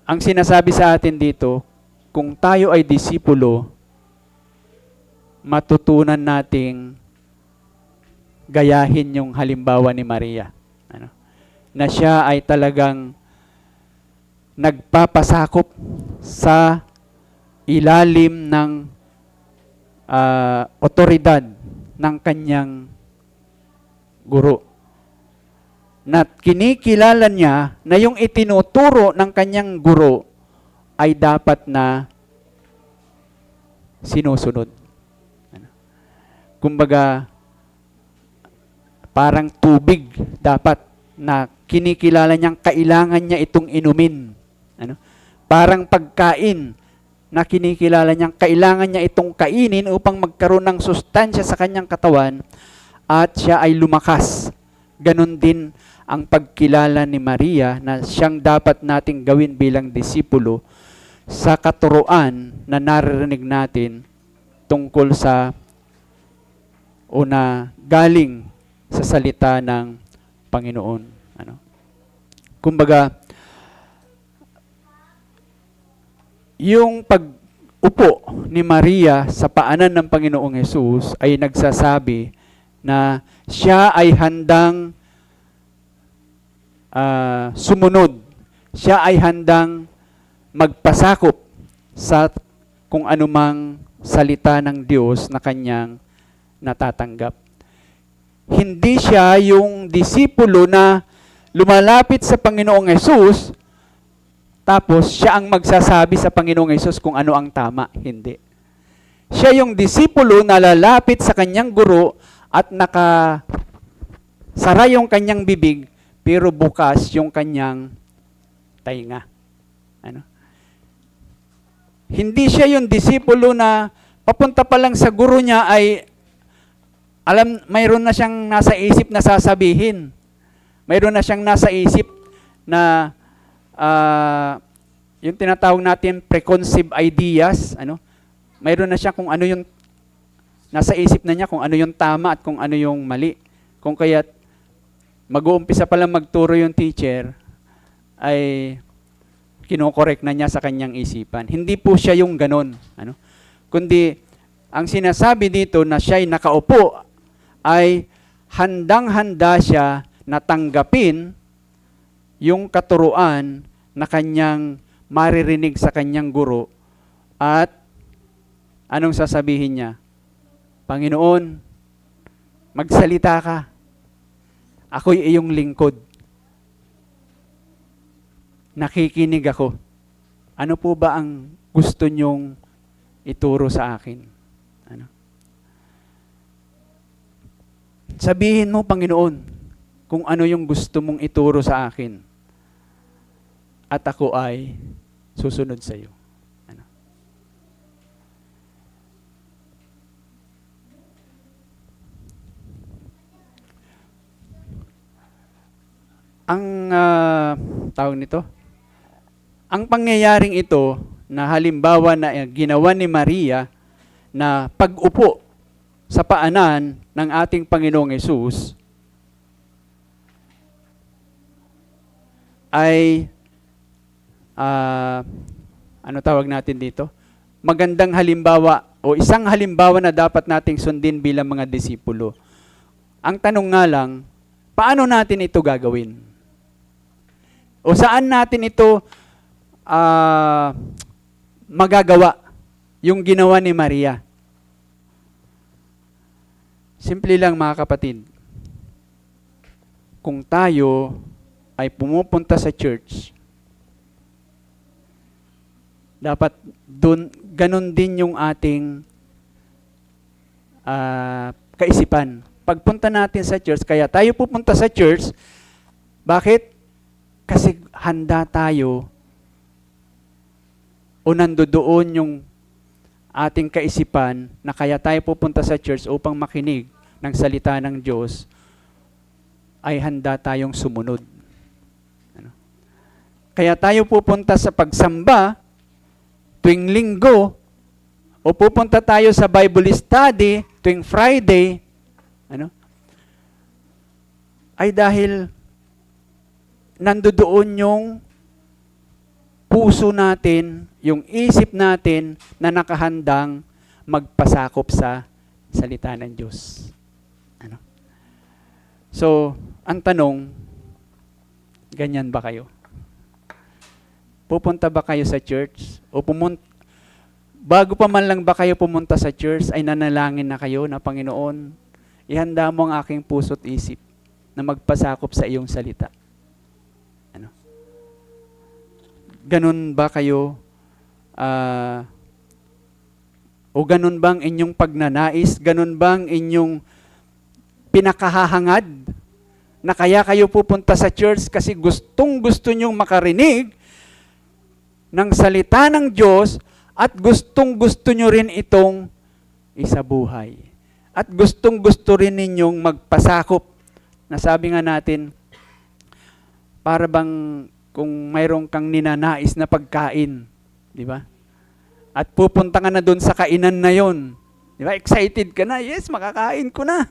ang sinasabi sa atin dito, kung tayo ay disipulo, matutunan nating gayahin yung halimbawa ni Maria. Na siya ay talagang nagpapasakop sa ilalim ng otoridad ng kanyang guro. Na kinikilala niya na yung itinuturo ng kanyang guro ay dapat na sinusunod. Kumbaga, parang tubig dapat na kinikilala niyang kailangan niya itong inumin. Parang pagkain na kinikilala niyang kailangan niya itong kainin upang magkaroon ng sustansya sa kanyang katawan at siya ay lumakas. Ganon din ang pagkilala ni Maria na siyang dapat nating gawin bilang disipulo sa katuruan na naririnig natin tungkol sa o na galing sa salita ng Panginoon. Kumbaga, yung pag-upo ni Maria sa paanan ng Panginoong Hesus ay nagsasabi na siya ay handang sumunod. Siya ay handang magpasakop sa kung anumang salita ng Diyos na kanyang natatanggap. Hindi siya yung disipulo na lumalapit sa Panginoong Hesus, tapos siya ang magsasabi sa Panginoong Hesus kung ano ang tama. Hindi. Siya yung disipulo na lalapit sa kanyang guro at nakasara yung kanyang bibig, pero bukas yung kanyang tainga. Ano? Hindi siya yung disipulo na papunta pa lang sa guro niya ay mayroon na siyang nasa isip na sasabihin. Mayroon na siyang nasa isip na yung tinatawag natin preconceived ideas, ano? Mayroon na siya kung ano yung nasa isip na niya, kung ano yung tama at kung ano yung mali. Kung kaya't mag-uumpisa pa lang magturo yung teacher, ay kinokorek na niya sa kanyang isipan. Hindi po siya yung ganon. Ano? Kundi, ang sinasabi dito na siya'y nakaupo, ay handang-handa siya na tanggapin yung katuruan na kanyang maririnig sa kanyang guro at anong sasabihin niya? Panginoon, magsalita ka. Ako'y iyong lingkod. Nakikinig ako. Ano po ba ang gusto niyong ituro sa akin? Ano? Sabihin mo, Panginoon, kung ano yung gusto mong ituro sa akin. At ako ay susunod sa iyo. Ano? Ang tawag nito, ang pangyayaring ito na halimbawa na ginawa ni Maria na pag-upo sa paanan ng ating Panginoong Hesus ay ano tawag natin dito? Magandang halimbawa o isang halimbawa na dapat nating sundin bilang mga disipulo. Ang tanong nga lang, paano natin ito gagawin? O saan natin ito magagawa yung ginawa ni Maria? Simple lang mga kapatid. Kung tayo ay pumupunta sa church, dapat ganun din yung ating kaisipan. Pagpunta natin sa church, kaya tayo pupunta sa church, bakit? Kasi handa tayo o nandoon yung ating kaisipan na kaya tayo pupunta sa church upang makinig ng salita ng Diyos, ay handa tayong sumunod. Ano? Kaya tayo pupunta sa pagsamba tuwing linggo, o pupunta tayo sa Bible study tuwing Friday, ano? Ay dahil nandoon yung puso natin, yung isip natin na nakahandang magpasakop sa salita ng Diyos. Ano? So, ang tanong, ganyan ba kayo? Pupunta ba kayo sa church? O bago pa man lang ba kayo pumunta sa church, ay nanalangin na kayo na Panginoon, ihanda mo ang aking puso't isip na magpasakop sa iyong salita. Ano? Ganun ba kayo? O ganun bang inyong pagnanais? Ganun bang inyong pinakahahangad na kaya kayo pupunta sa church kasi gustong-gusto nyong makarinig ng salita ng Diyos at gustong-gusto nyo rin itong isabuhay. At gustong-gusto rin ninyong magpasakop. Nasabi nga natin, para bang kung mayroong kang ninanais na pagkain, di ba? At pupunta ka na doon sa kainan na yon, di ba? Excited ka na, yes, makakain ko na.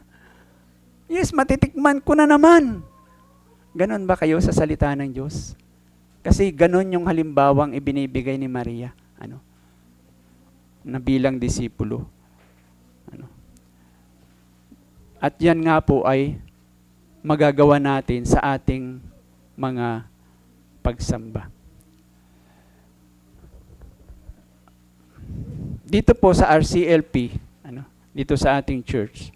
Yes, matitikman ko na naman. Ganon ba kayo sa salita ng Diyos? Kasi ganon yung halimbawang ibinibigay ni Maria. ano, na bilang disipulo. Ano. At yan nga po ay magagawa natin sa ating mga pagsamba. Dito po sa RCLP, dito sa ating church,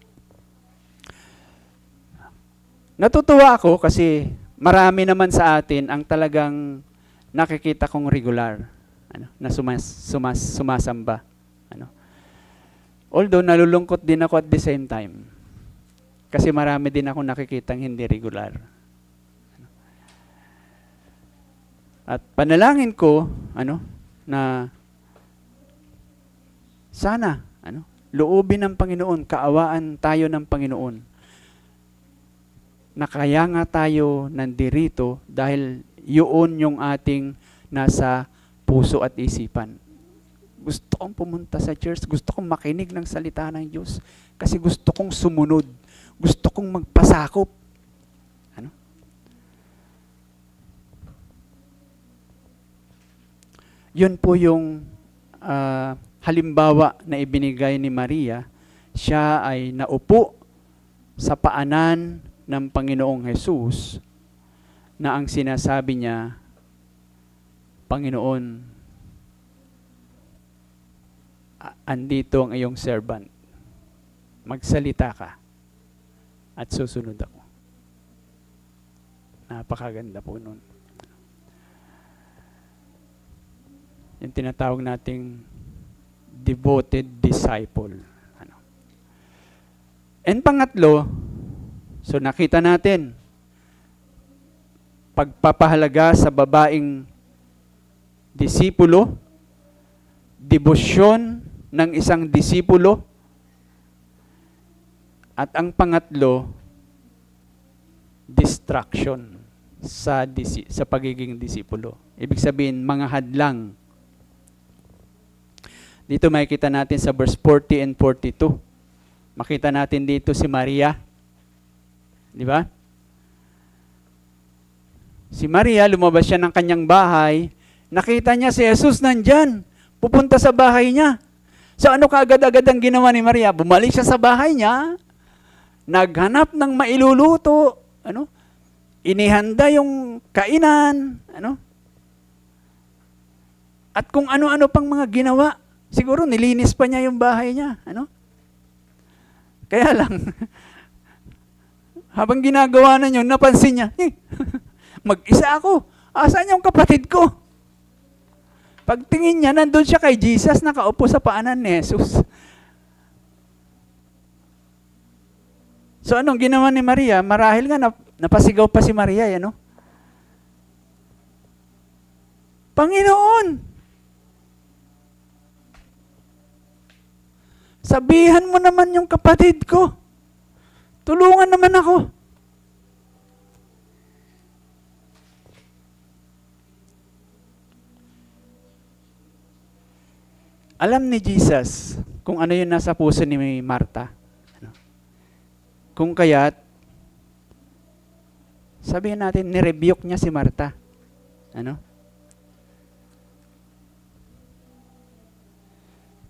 natutuwa ako kasi marami naman sa atin ang talagang nakikita kong regular, na sumasamba. Although nalulungkot din ako at the same time. Kasi marami din ako nakikitang hindi regular. At panalangin ko, na sana, loobin ng Panginoon, kaawaan tayo ng Panginoon. Na kaya nga tayo nandirito dahil yun yung ating nasa puso at isipan. Gusto kong pumunta sa church, gusto kong makinig ng salita ng Diyos, kasi gusto kong sumunod, gusto kong magpasakop. Yun po yung halimbawa na ibinigay ni Maria. Siya ay naupo sa paanan ng Panginoong Hesus na ang sinasabi niya, Panginoon, andito ang iyong servant. Magsalita ka at susunod ako. Napakaganda po nun. Yung tinatawag nating devoted disciple. And pangatlo, so nakita natin, pagpapahalaga sa babaeng disipulo, debosyon ng isang disipulo, at ang pangatlo, distraction sa pagiging disipulo. Ibig sabihin, mga hadlang. Dito makikita natin sa verse 40 and 42. Makita natin dito si Maria. Di ba? Si Maria, lumabas siya ng kanyang bahay, nakita niya si Jesus nandyan, pupunta sa bahay niya. So ano kaagad-agad ang ginawa ni Maria? Bumalik siya sa bahay niya, naghanap ng mailuluto, inihanda yung kainan, at kung ano-ano pang mga ginawa. Siguro nilinis pa niya yung bahay niya, Kaya lang, habang ginagawa na yun, napansin niya, mag-isa ako. Asan yung kapatid ko? Pagtingin niya, nandun siya kay Jesus, nakaupo sa paanan ni Jesus. So anong ginawa ni Maria? Marahil nga napasigaw pa si Maria, Panginoon, sabihan mo naman yung kapatid ko. Tulungan naman ako. Alam ni Jesus kung ano yung nasa puso ni Marta. Kung kaya't, sabihin natin, nirebuke niya si Marta.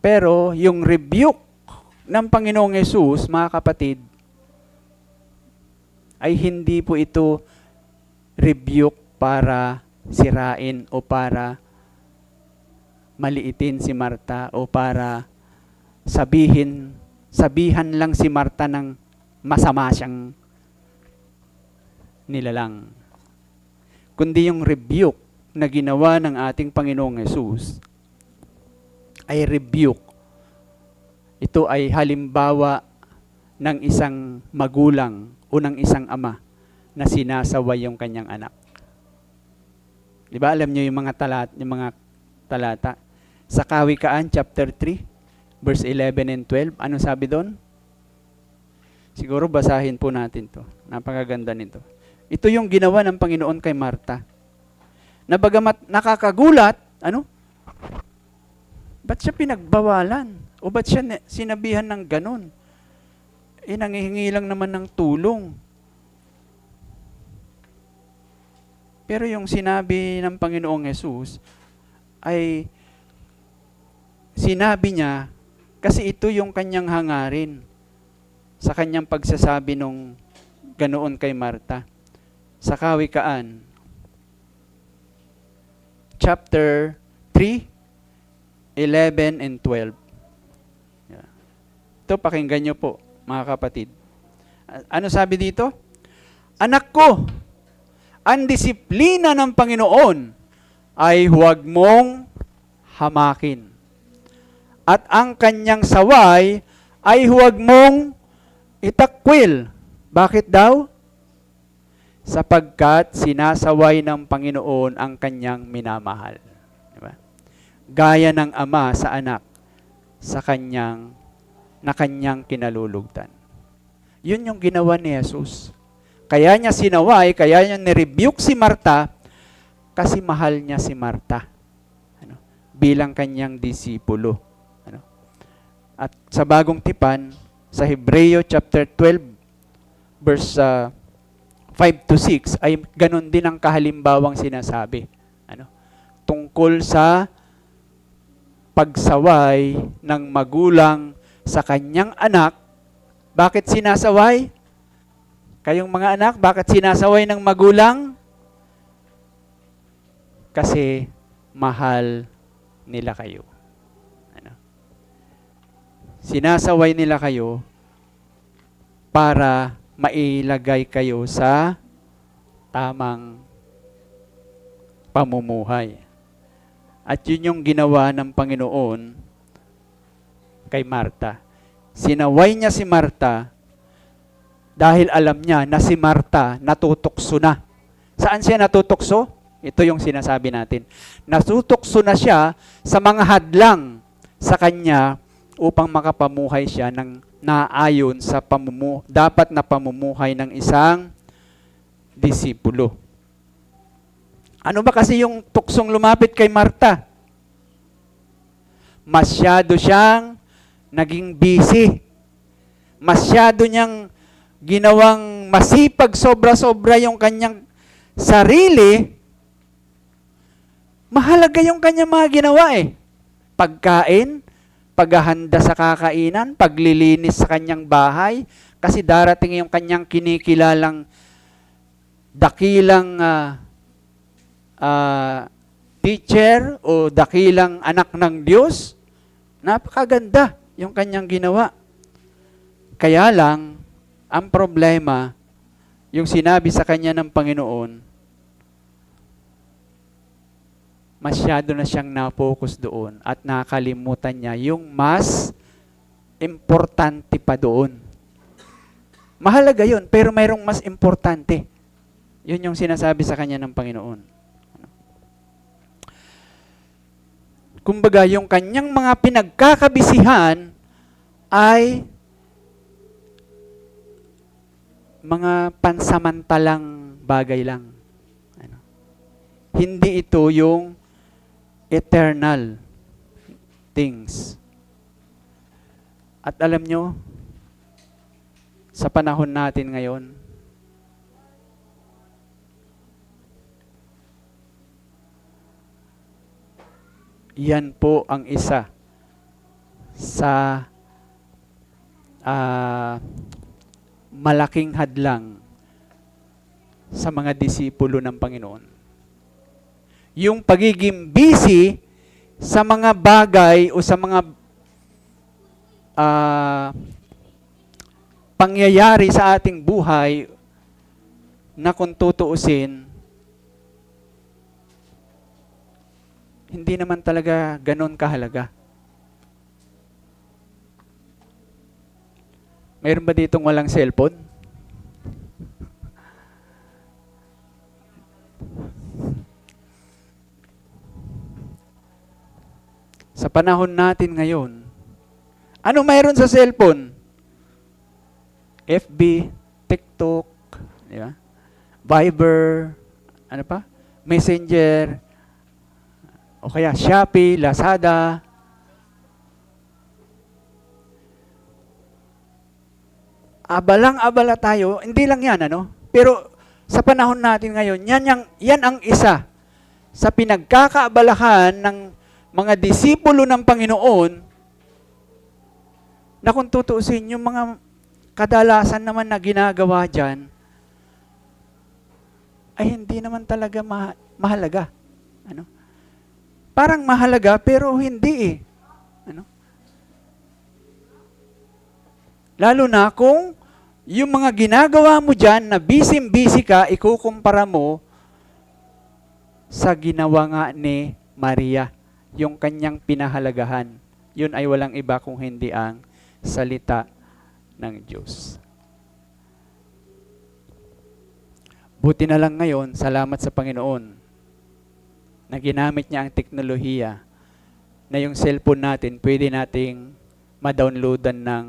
Pero yung rebuke ng Panginoong Hesus, mga kapatid, ay hindi po ito rebuke para sirain o para maliitin si Marta o para sabihan lang si Marta ng masama siyang nilalang. Kundi yung rebuke na ginawa ng ating Panginoong Hesus ay rebuke. Ito ay halimbawa ng isang magulang o ng isang ama na sinasaway yung kanyang anak. Di ba? Alam niyo yung mga talata. Sa Kawikaan, chapter 3, verse 11 and 12. Ano sabi doon? Siguro basahin po natin to. Napakaganda nito. Ito yung ginawa ng Panginoon kay Marta. Na bagamat nakakagulat, ba't siya pinagbawalan? O ba't siya sinabihan ng ganun? Nangihingi lang naman ng tulong. Pero yung sinabi ng Panginoong Hesus ay sinabi niya, kasi ito yung kanyang hangarin sa kanyang pagsasabi nung ganoon kay Marta. Sa Kawikaan, chapter 3, 11 and 12. Yeah. Ito, pakinggan nyo po, mga kapatid. Ano sabi dito? Anak ko, ang disiplina ng Panginoon ay huwag mong hamakin. At ang kanyang saway ay huwag mong itakwil. Bakit daw? Sapagkat sinasaway ng Panginoon ang kanyang minamahal. Diba? Gaya ng ama sa anak sa kanyang kinalulugdan. Yun yung ginawa ni Jesus. Kaya niya sinaway, kaya niya nirebuke si Marta kasi mahal niya si Marta. Bilang kanyang disipulo. At sa bagong tipan, sa Hebreo chapter 12, verse 5 to 6, ay ganun din ang kahalimbawang sinasabi. Tungkol sa pagsaway ng magulang sa kanyang anak. Bakit sinasaway? Kayong mga anak, bakit sinasaway ng magulang? Kasi mahal nila kayo. Sinasaway nila kayo para mailagay kayo sa tamang pamumuhay. At yun yung ginawa ng Panginoon kay Marta. Sinaway niya si Marta dahil alam niya na si Marta natutokso na. Saan siya natutokso? Ito yung sinasabi natin. Natutokso na siya sa mga hadlang sa kanya upang makapamuhay siya ng naayon sa dapat na pamumuhay ng isang disipulo. Ano ba kasi yung tuksong lumapit kay Marta? Masyado siyang naging busy. Masyado niyang ginawang masipag sobra-sobra yung kanyang sarili. Mahalaga yung kanyang mga ginawa Pagkain, paghahanda sa kakainan, paglilinis sa kanyang bahay, kasi darating yung kanyang kinikilalang dakilang teacher o dakilang anak ng Diyos. Napakaganda yung kanyang ginawa. Kaya lang, ang problema, yung sinabi sa kanya ng Panginoon, masyado na siyang na-focus doon at nakalimutan niya yung mas importante pa doon. Mahalaga yun, pero mayroong mas importante. Yun yung sinasabi sa kanya ng Panginoon. Kumbaga, yung kanyang mga pinagkakabisihan ay mga pansamantalang bagay lang. Hindi ito yung eternal things. At alam nyo, sa panahon natin ngayon, yan po ang isa sa malaking hadlang sa mga disipulo ng Panginoon. Yung pagiging busy sa mga bagay o sa mga pangyayari sa ating buhay na kung tutuusin, hindi naman talaga ganon kahalaga. Mayroon ba ditong walang cellphone? Sa panahon natin ngayon, ano mayroon sa cellphone? FB, TikTok, di ba? Viber, ano pa? Messenger, o kaya Shopee, Lazada. Abalang-abala tayo, hindi lang yan, Pero sa panahon natin ngayon, yan ang isa sa pinagkakaabalahan mga disipulo ng Panginoon, na kung tutuusin, yung mga kadalasan naman na ginagawa dyan, ay hindi naman talaga mahalaga. Ano? Parang mahalaga, pero hindi eh. Ano? Lalo na kung yung mga ginagawa mo dyan na busy ka, ikukumpara mo sa ginawa nga ni Maria, yung kanyang pinahalagahan. Yun ay walang iba kung hindi ang salita ng Diyos. Buti na lang ngayon, salamat sa Panginoon, na ginamit niya ang teknolohiya, na yung cellphone natin, pwede nating ma-downloadan ng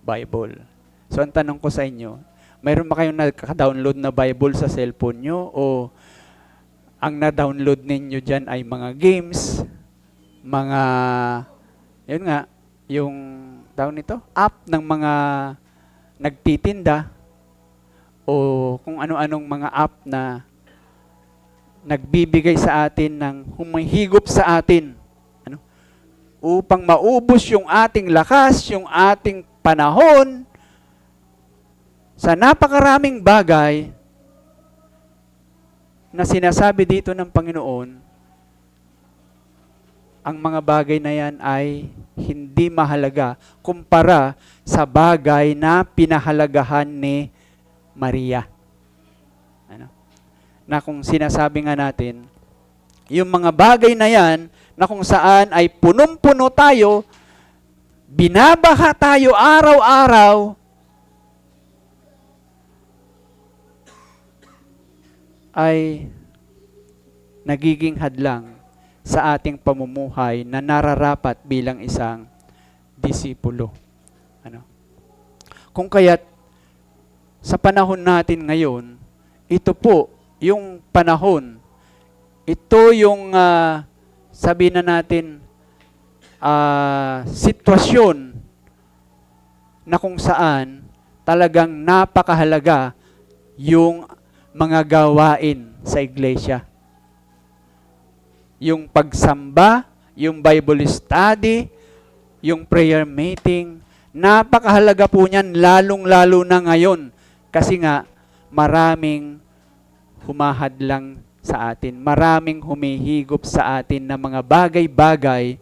Bible. So, ang tanong ko sa inyo, mayroon ba kayong nagka-download na Bible sa cellphone nyo? O ang na-download ninyo dyan ay mga games, mga, yun nga, yung tawag nito, app ng mga nagtitinda, o kung ano-anong mga app na nagbibigay sa atin ng humihigop sa atin, ano, upang maubos yung ating lakas, yung ating panahon, sa napakaraming bagay na sinasabi dito ng Panginoon. Ang mga bagay na yan ay hindi mahalaga kumpara sa bagay na pinahalagahan ni Maria. Ano? Na kung sinasabi nga natin, yung mga bagay na yan, na kung saan ay punong-puno tayo, binabaha tayo araw-araw, ay nagiging hadlang sa ating pamumuhay na nararapat bilang isang disipulo. Ano? Kung kaya't sa panahon natin ngayon, ito po yung panahon, ito yung sabi na natin sitwasyon na kung saan talagang napakahalaga yung mga gawain sa iglesia. Yung pagsamba, yung Bible study, yung prayer meeting, napakahalaga po niyan, lalong-lalo na ngayon. Kasi nga, maraming humahadlang sa atin. Maraming humihigop sa atin na mga bagay-bagay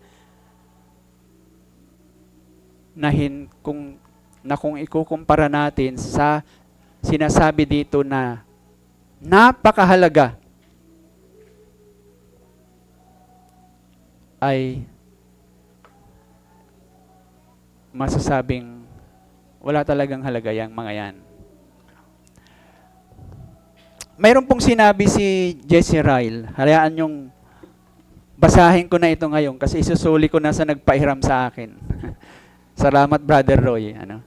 na kung ikukumpara natin sa sinasabi dito na napakahalaga, ay masasabing wala talagang halaga yang mga yan. Mayroon pong sinabi si Jesse Ryle. Hayaan yung basahin ko na ito ngayon kasi isusuli ko na sa nagpahiram sa akin. Salamat, Brother Roy. Ano?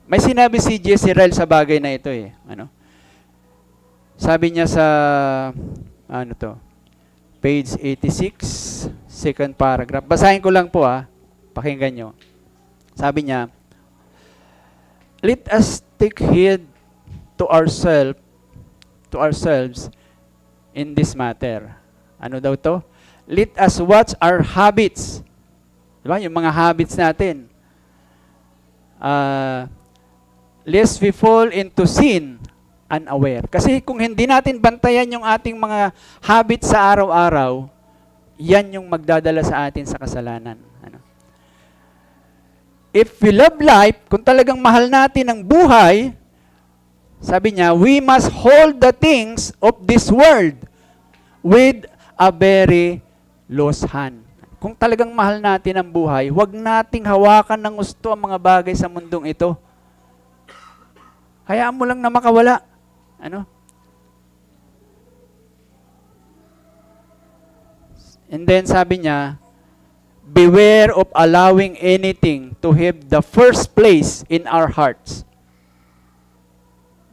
May sinabi si Jesse Ryle sa bagay na ito eh. Ano? Sabi niya sa page 86, second paragraph. Basahin ko lang po pakinggan nyo. Sabi niya, let us take heed to ourselves in this matter. Ano daw to? Let us watch our habits. Diba? Yung mga habits natin. Lest we fall into sin unaware. Kasi kung hindi natin bantayan yung ating mga habits sa araw-araw, yan yung magdadala sa atin sa kasalanan. Ano? If we love life, kung talagang mahal natin ang buhay, sabi niya, we must hold the things of this world with a very loose hand. Kung talagang mahal natin ang buhay, huwag nating hawakan ng gusto ang mga bagay sa mundong ito. Hayaan mo lang na makawala. Ano? And then sabi niya, beware of allowing anything to have the first place in our hearts.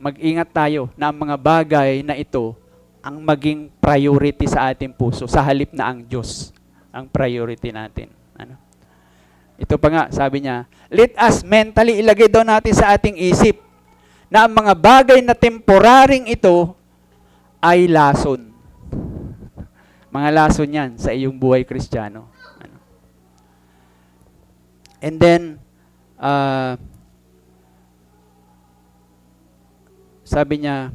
Mag-ingat tayo na ang mga bagay na ito ang maging priority sa ating puso, sa halip na ang Diyos ang priority natin. Ano? Ito pa nga, sabi niya, let us mentally ilagay daw natin sa ating isip na ang mga bagay na temporaring ito ay lason. Mga lason yan sa iyong buhay Kristiyano. Ano? And then, sabi niya,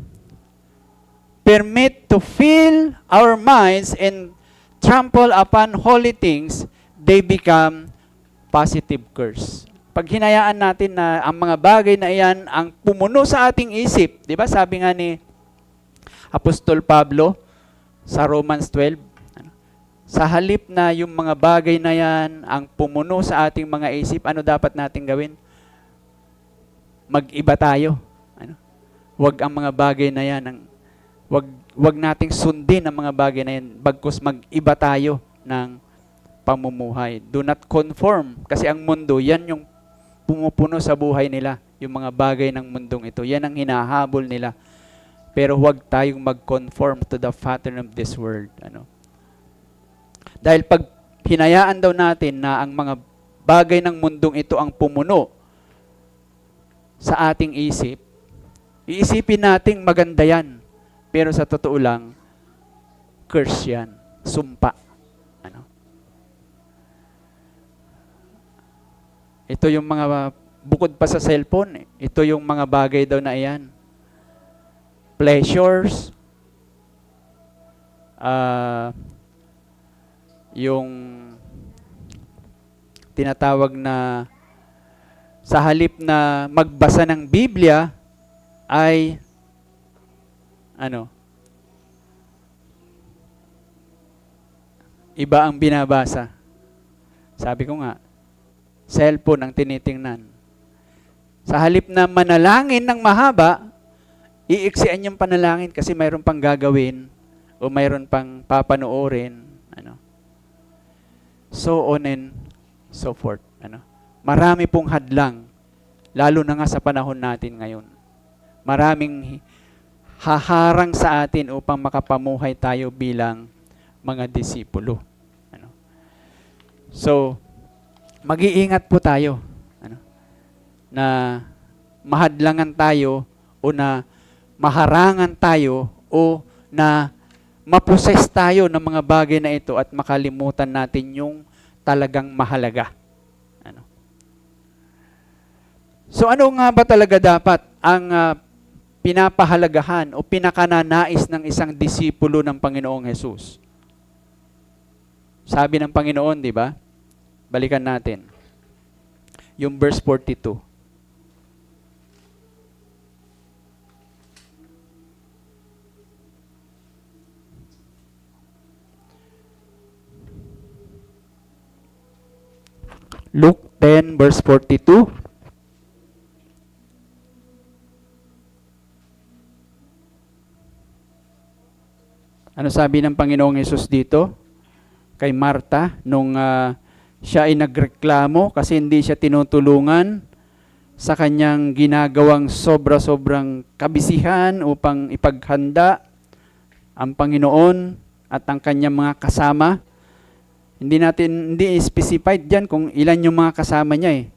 permit to fill our minds and trample upon holy things, they become positive curse. Pag hinayaan natin na ang mga bagay na iyan ang pumuno sa ating isip, di ba sabi nga ni Apostol Pablo sa Romans 12, sa halip na yung mga bagay na yan ang pumuno sa ating mga isip, ano dapat natin gawin? Mag-iba tayo. Ano? Huwag ang mga bagay na yan, wag nating sundin ang mga bagay na yan, bagkus mag-iba tayo ng pamumuhay. Do not conform, kasi ang mundo, yan yung pumupuno sa buhay nila, yung mga bagay ng mundong ito. Yan ang hinahabol nila. Pero huwag tayong mag-conform to the pattern of this world. Ano? Dahil pag hinayaan daw natin na ang mga bagay ng mundong ito ang pumuno sa ating isip, iisipin nating maganda yan. Pero sa totoo lang, curse yan. Sumpa. Ano? Ito yung mga, bukod pa sa cellphone, ito yung mga bagay daw na iyan. Pleasures, yung tinatawag na sa halip na magbasa ng Biblia ay iba ang binabasa. Sabi ko nga, cellphone ang tinitingnan. Sa halip na manalangin ng mahaba, iiksian yung panalangin kasi mayroon pang gagawin o mayroon pang papanoorin. So on and so forth. Marami pong hadlang, lalo na nga sa panahon natin ngayon. Maraming haharang sa atin upang makapamuhay tayo bilang mga disipulo. So, mag-iingat po tayo na mahadlangan tayo o na maharangan tayo o na maposes tayo ng mga bagay na ito at makalimutan natin yung talagang mahalaga. So ano nga ba talaga dapat ang pinapahalagahan o pinakananais ng isang disipulo ng Panginoong Hesus? Sabi ng Panginoon, di ba? Balikan natin. Yung verse 42. Luke 10 verse 42. Ano sabi ng Panginoong Hesus dito? Kay Marta, nung siya ay nagreklamo kasi hindi siya tinutulungan sa kanyang ginagawang sobra-sobrang kabisihan upang ipaghanda ang Panginoon at ang kanyang mga kasama. Hindi specified diyan kung ilan yung mga kasama niya eh.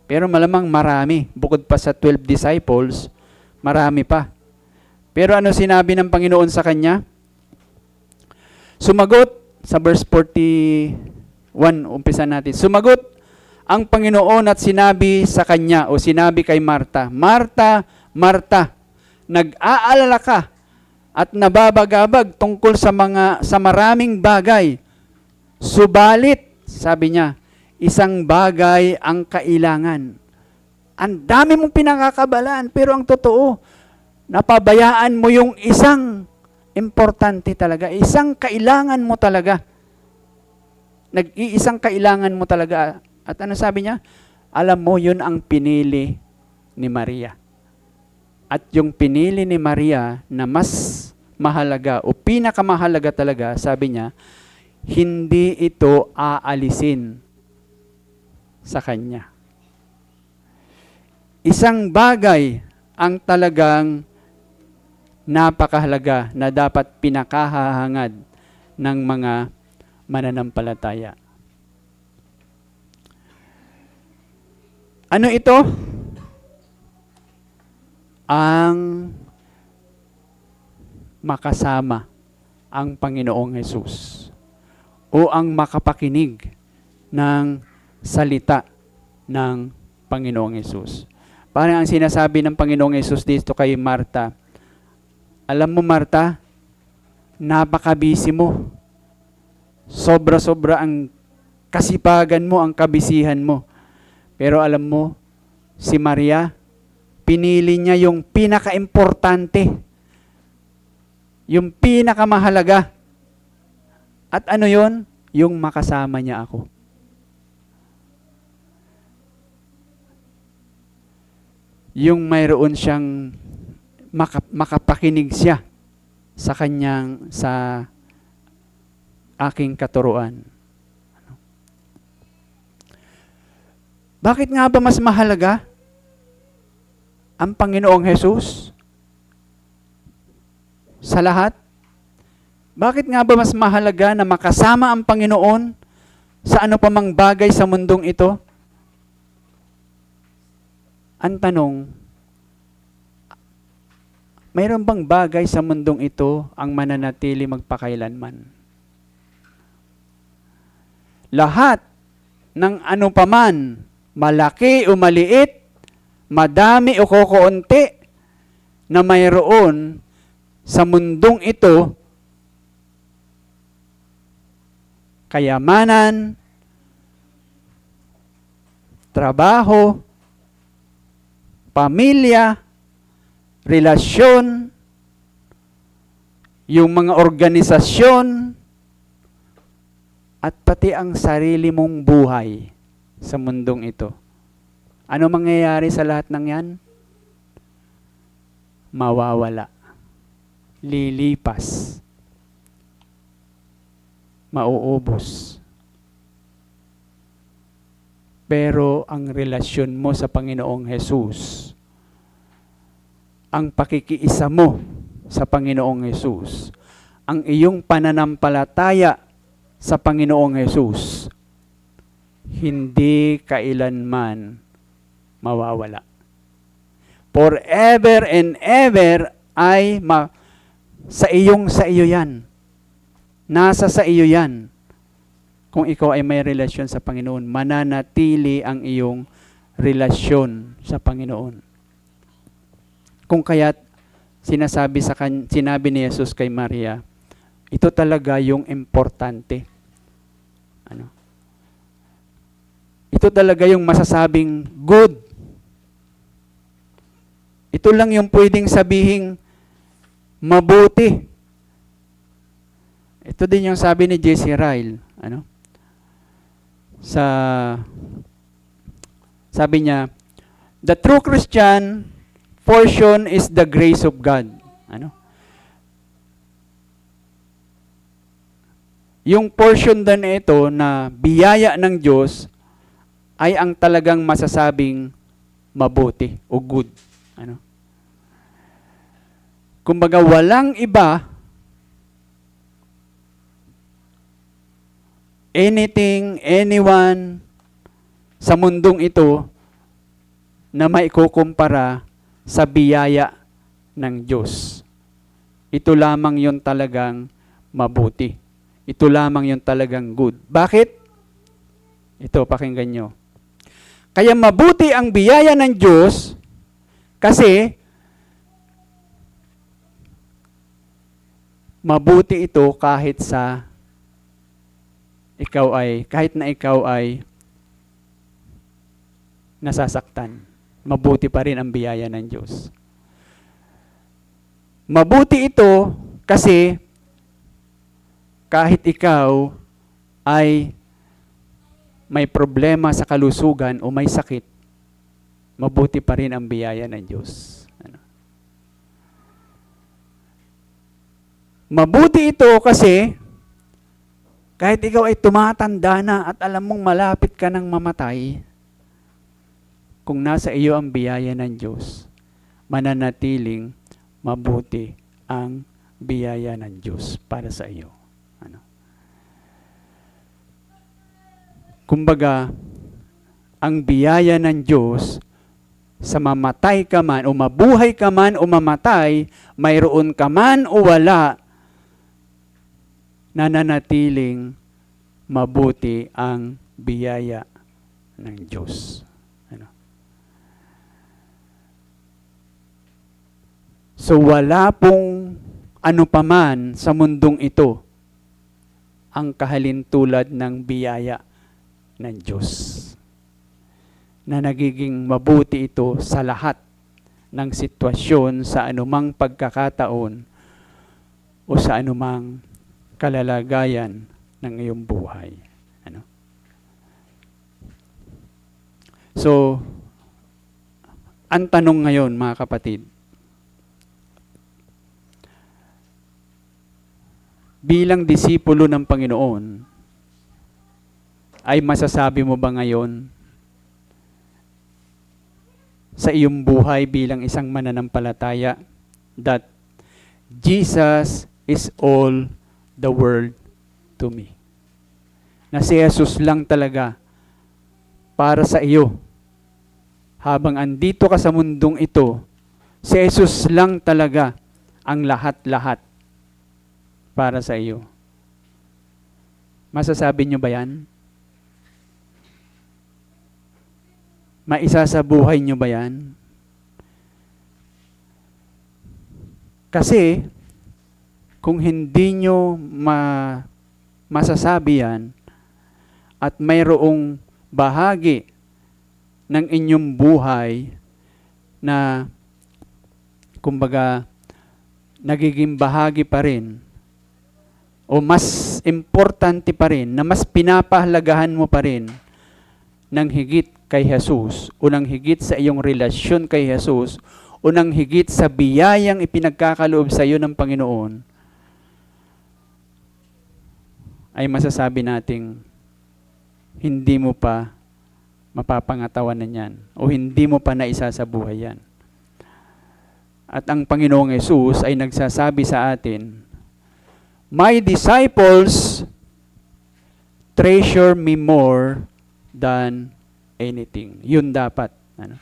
Pero malamang marami. Bukod pa sa 12 disciples, marami pa. Pero ano sinabi ng Panginoon sa kanya? Sumagot sa verse 41, umpisa natin. Sumagot ang Panginoon at sinabi sa kanya o sinabi kay Marta, Marta, Marta, nag-aalala ka at nababagabag tungkol sa maraming bagay. Subalit, sabi niya, isang bagay ang kailangan. Ang dami mong pinakakabalaan, pero ang totoo, napabayaan mo yung isang importante talaga. Isang kailangan mo talaga. Nag-iisang kailangan mo talaga. At ano sabi niya? Alam mo, yun ang pinili ni Maria. At yung pinili ni Maria na mas mahalaga o pinakamahalaga talaga, sabi niya, hindi ito aalisin sa kanya. Isang bagay ang talagang napakahalaga na dapat pinakahahangad ng mga mananampalataya. Ano ito? Ang makasama ang Panginoong Hesus. o ang makapakinig ng salita ng Panginoong Hesus. Parang ang sinasabi ng Panginoong Hesus dito kay Marta, alam mo Marta, napaka-busy mo. Sobra-sobra ang kasipagan mo, ang kabisihan mo. Pero alam mo, si Maria, pinili niya yung pinaka-importante, yung pinakamahalaga. At ano yon? Yung makasama niya ako. Yung mayroon siyang makapakinig siya sa aking katuruan. Bakit nga ba mas mahalaga ang Panginoong Hesus sa lahat? Bakit nga ba mas mahalaga na makasama ang Panginoon sa ano pa mang bagay sa mundong ito? Ang tanong, mayroon bang bagay sa mundong ito ang mananatili magpakailanman? Lahat ng ano paman, malaki o maliit, madami o kokoonti, na mayroon sa mundong ito, kayamanan, trabaho, pamilya, relasyon, yung mga organisasyon, at pati ang sarili mong buhay sa mundong ito. Ano mangyayari sa lahat ng yan? Mawawala. Lilipas. Mauubos. Pero ang relasyon mo sa Panginoong Hesus, ang pakikiisa mo sa Panginoong Hesus, ang iyong pananampalataya sa Panginoong Hesus, hindi kailanman mawawala. Forever and ever ay sa iyo yan. Nasa sa iyo yan. Kung ikaw ay may relasyon sa Panginoon, mananatili ang iyong relasyon sa Panginoon. Kung kaya't sinabi ni Jesus kay Maria, ito talaga yung importante. Ito talaga yung masasabing good. Ito lang yung pwedeng sabihing mabuti. Ito din yung sabi ni J.C. Ryle. Sabi niya, the true Christian portion is the grace of God. Yung portion din ito na biyaya ng Diyos ay ang talagang masasabing mabuti o good. Kumbaga walang iba, anything, anyone sa mundong ito na maikukumpara sa biyaya ng Diyos. Ito lamang yon talagang mabuti. Ito lamang yung talagang good. Bakit? Ito, pakinggan nyo. Kaya mabuti ang biyaya ng Diyos kasi mabuti ito kahit na ikaw ay nasasaktan. Mabuti pa rin ang biyaya ng Diyos. Mabuti ito kasi kahit ikaw ay may problema sa kalusugan o may sakit, mabuti pa rin ang biyaya ng Diyos. Mabuti ito kasi kahit ikaw ay tumatanda na at alam mong malapit ka ng mamatay, kung nasa iyo ang biyaya ng Diyos, mananatiling mabuti ang biyaya ng Diyos para sa iyo. Kumbaga, ang biyaya ng Diyos sa mamatay ka man o mabuhay ka man o mamatay, mayroon ka man o wala, nananatiling mabuti ang biyaya ng Diyos. Ano? So wala pong ano paman sa mundong ito ang kahalintulad ng biyaya ng Diyos, na nagiging mabuti ito sa lahat ng sitwasyon, sa anumang pagkakataon o sa anumang kalalagayan ng iyong buhay. Ano? So, ang tanong ngayon, mga kapatid, bilang disipulo ng Panginoon, ay masasabi mo ba ngayon sa iyong buhay bilang isang mananampalataya that Jesus is all the world to me? Na si Jesus lang talaga para sa iyo. Habang andito ka sa mundong ito, si Jesus lang talaga ang lahat-lahat para sa iyo. Masasabi nyo ba yan? Maisasabuhay nyo ba yan? Kasi, kung hindi nyo masasabi yan, at mayroong bahagi ng inyong buhay na, kumbaga, nagiging bahagi pa rin, o mas importante pa rin, na mas pinapahalagahan mo pa rin ng higit kay Jesus, o ng higit sa iyong relasyon kay Jesus, o ng higit sa biyayang ipinagkakaloob sa iyo ng Panginoon, ay masasabi nating hindi mo pa mapapangatawanan yan, o hindi mo pa naisasabuhay yan. At ang Panginoong Jesus ay nagsasabi sa atin, "My disciples treasure me more than anything." Yun dapat. Ano?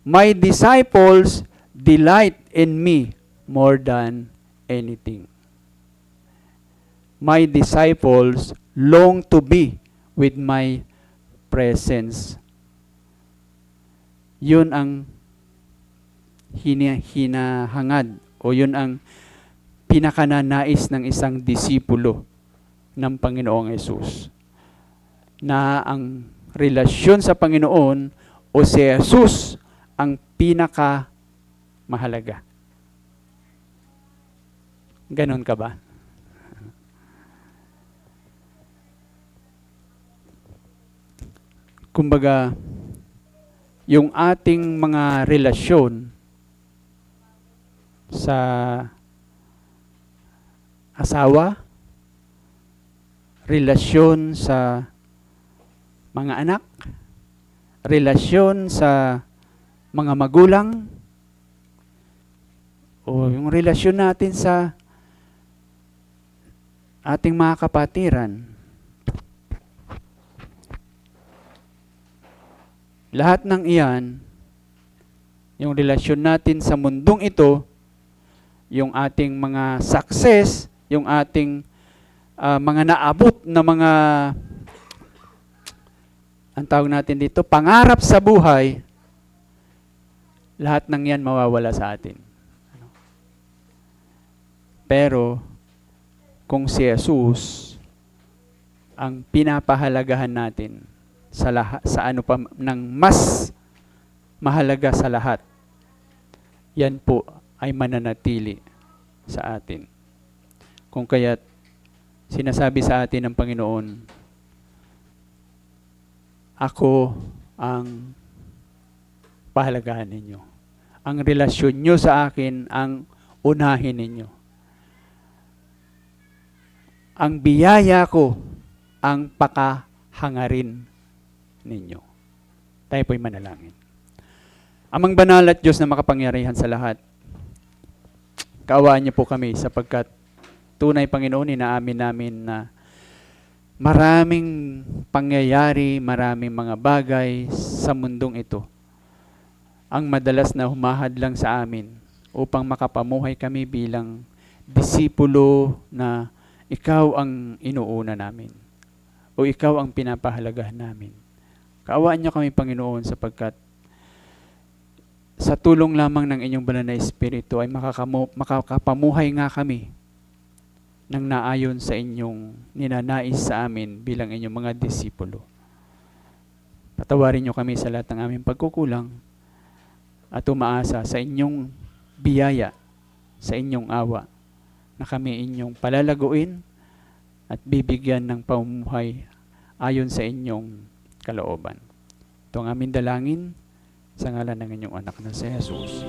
"My disciples delight in me more than anything." My disciples long to be with my presence. Yun ang hinahangad, o yun ang pinakananais ng isang disipulo ng Panginoong Yesus. Na ang relasyon sa Panginoon o si Jesus ang pinaka mahalaga. Ganon ka ba? Kumbaga, yung ating mga relasyon sa asawa, relasyon sa mga anak, relasyon sa mga magulang, o yung relasyon natin sa ating mga kapatiran. Lahat ng iyan, yung relasyon natin sa mundong ito, yung ating mga success, yung ating mga naabot na mga, ang tawag natin dito, pangarap sa buhay, lahat ng yan mawawala sa atin. Pero, kung si Jesus ang pinapahalagahan natin sa ano pa ng mas mahalaga sa lahat, yan po ay mananatili sa atin. Kung kaya't sinasabi sa atin ng Panginoon, ako ang pahalagahan ninyo. Ang relasyon nyo sa akin ang unahin ninyo. Ang biyaya ko ang pakahangarin ninyo. Tayo po'y manalangin. Amang banal at Diyos na makapangyarihan sa lahat, kaawaan niyo po kami sapagkat tunay, Panginoon, inaamin namin na maraming pangyayari, maraming mga bagay sa mundong ito ang madalas na humahad lang sa amin upang makapamuhay kami bilang disipulo na ikaw ang inuuna namin. o ikaw ang pinapahalagahan namin. Kaawaan niyo kami, Panginoon, sapagkat sa tulong lamang ng inyong banal na Espiritu ay makakapamuhay nga kami ng naayon sa inyong ninanais sa amin bilang inyong mga disipulo. Patawarin niyo kami sa lahat ng aming pagkukulang at umaasa sa inyong biyaya, sa inyong awa, na kami inyong palalaguin at bibigyan ng pamumuhay ayon sa inyong kalooban. Ito ang aming dalangin sa ngalan ng inyong anak na si Jesus.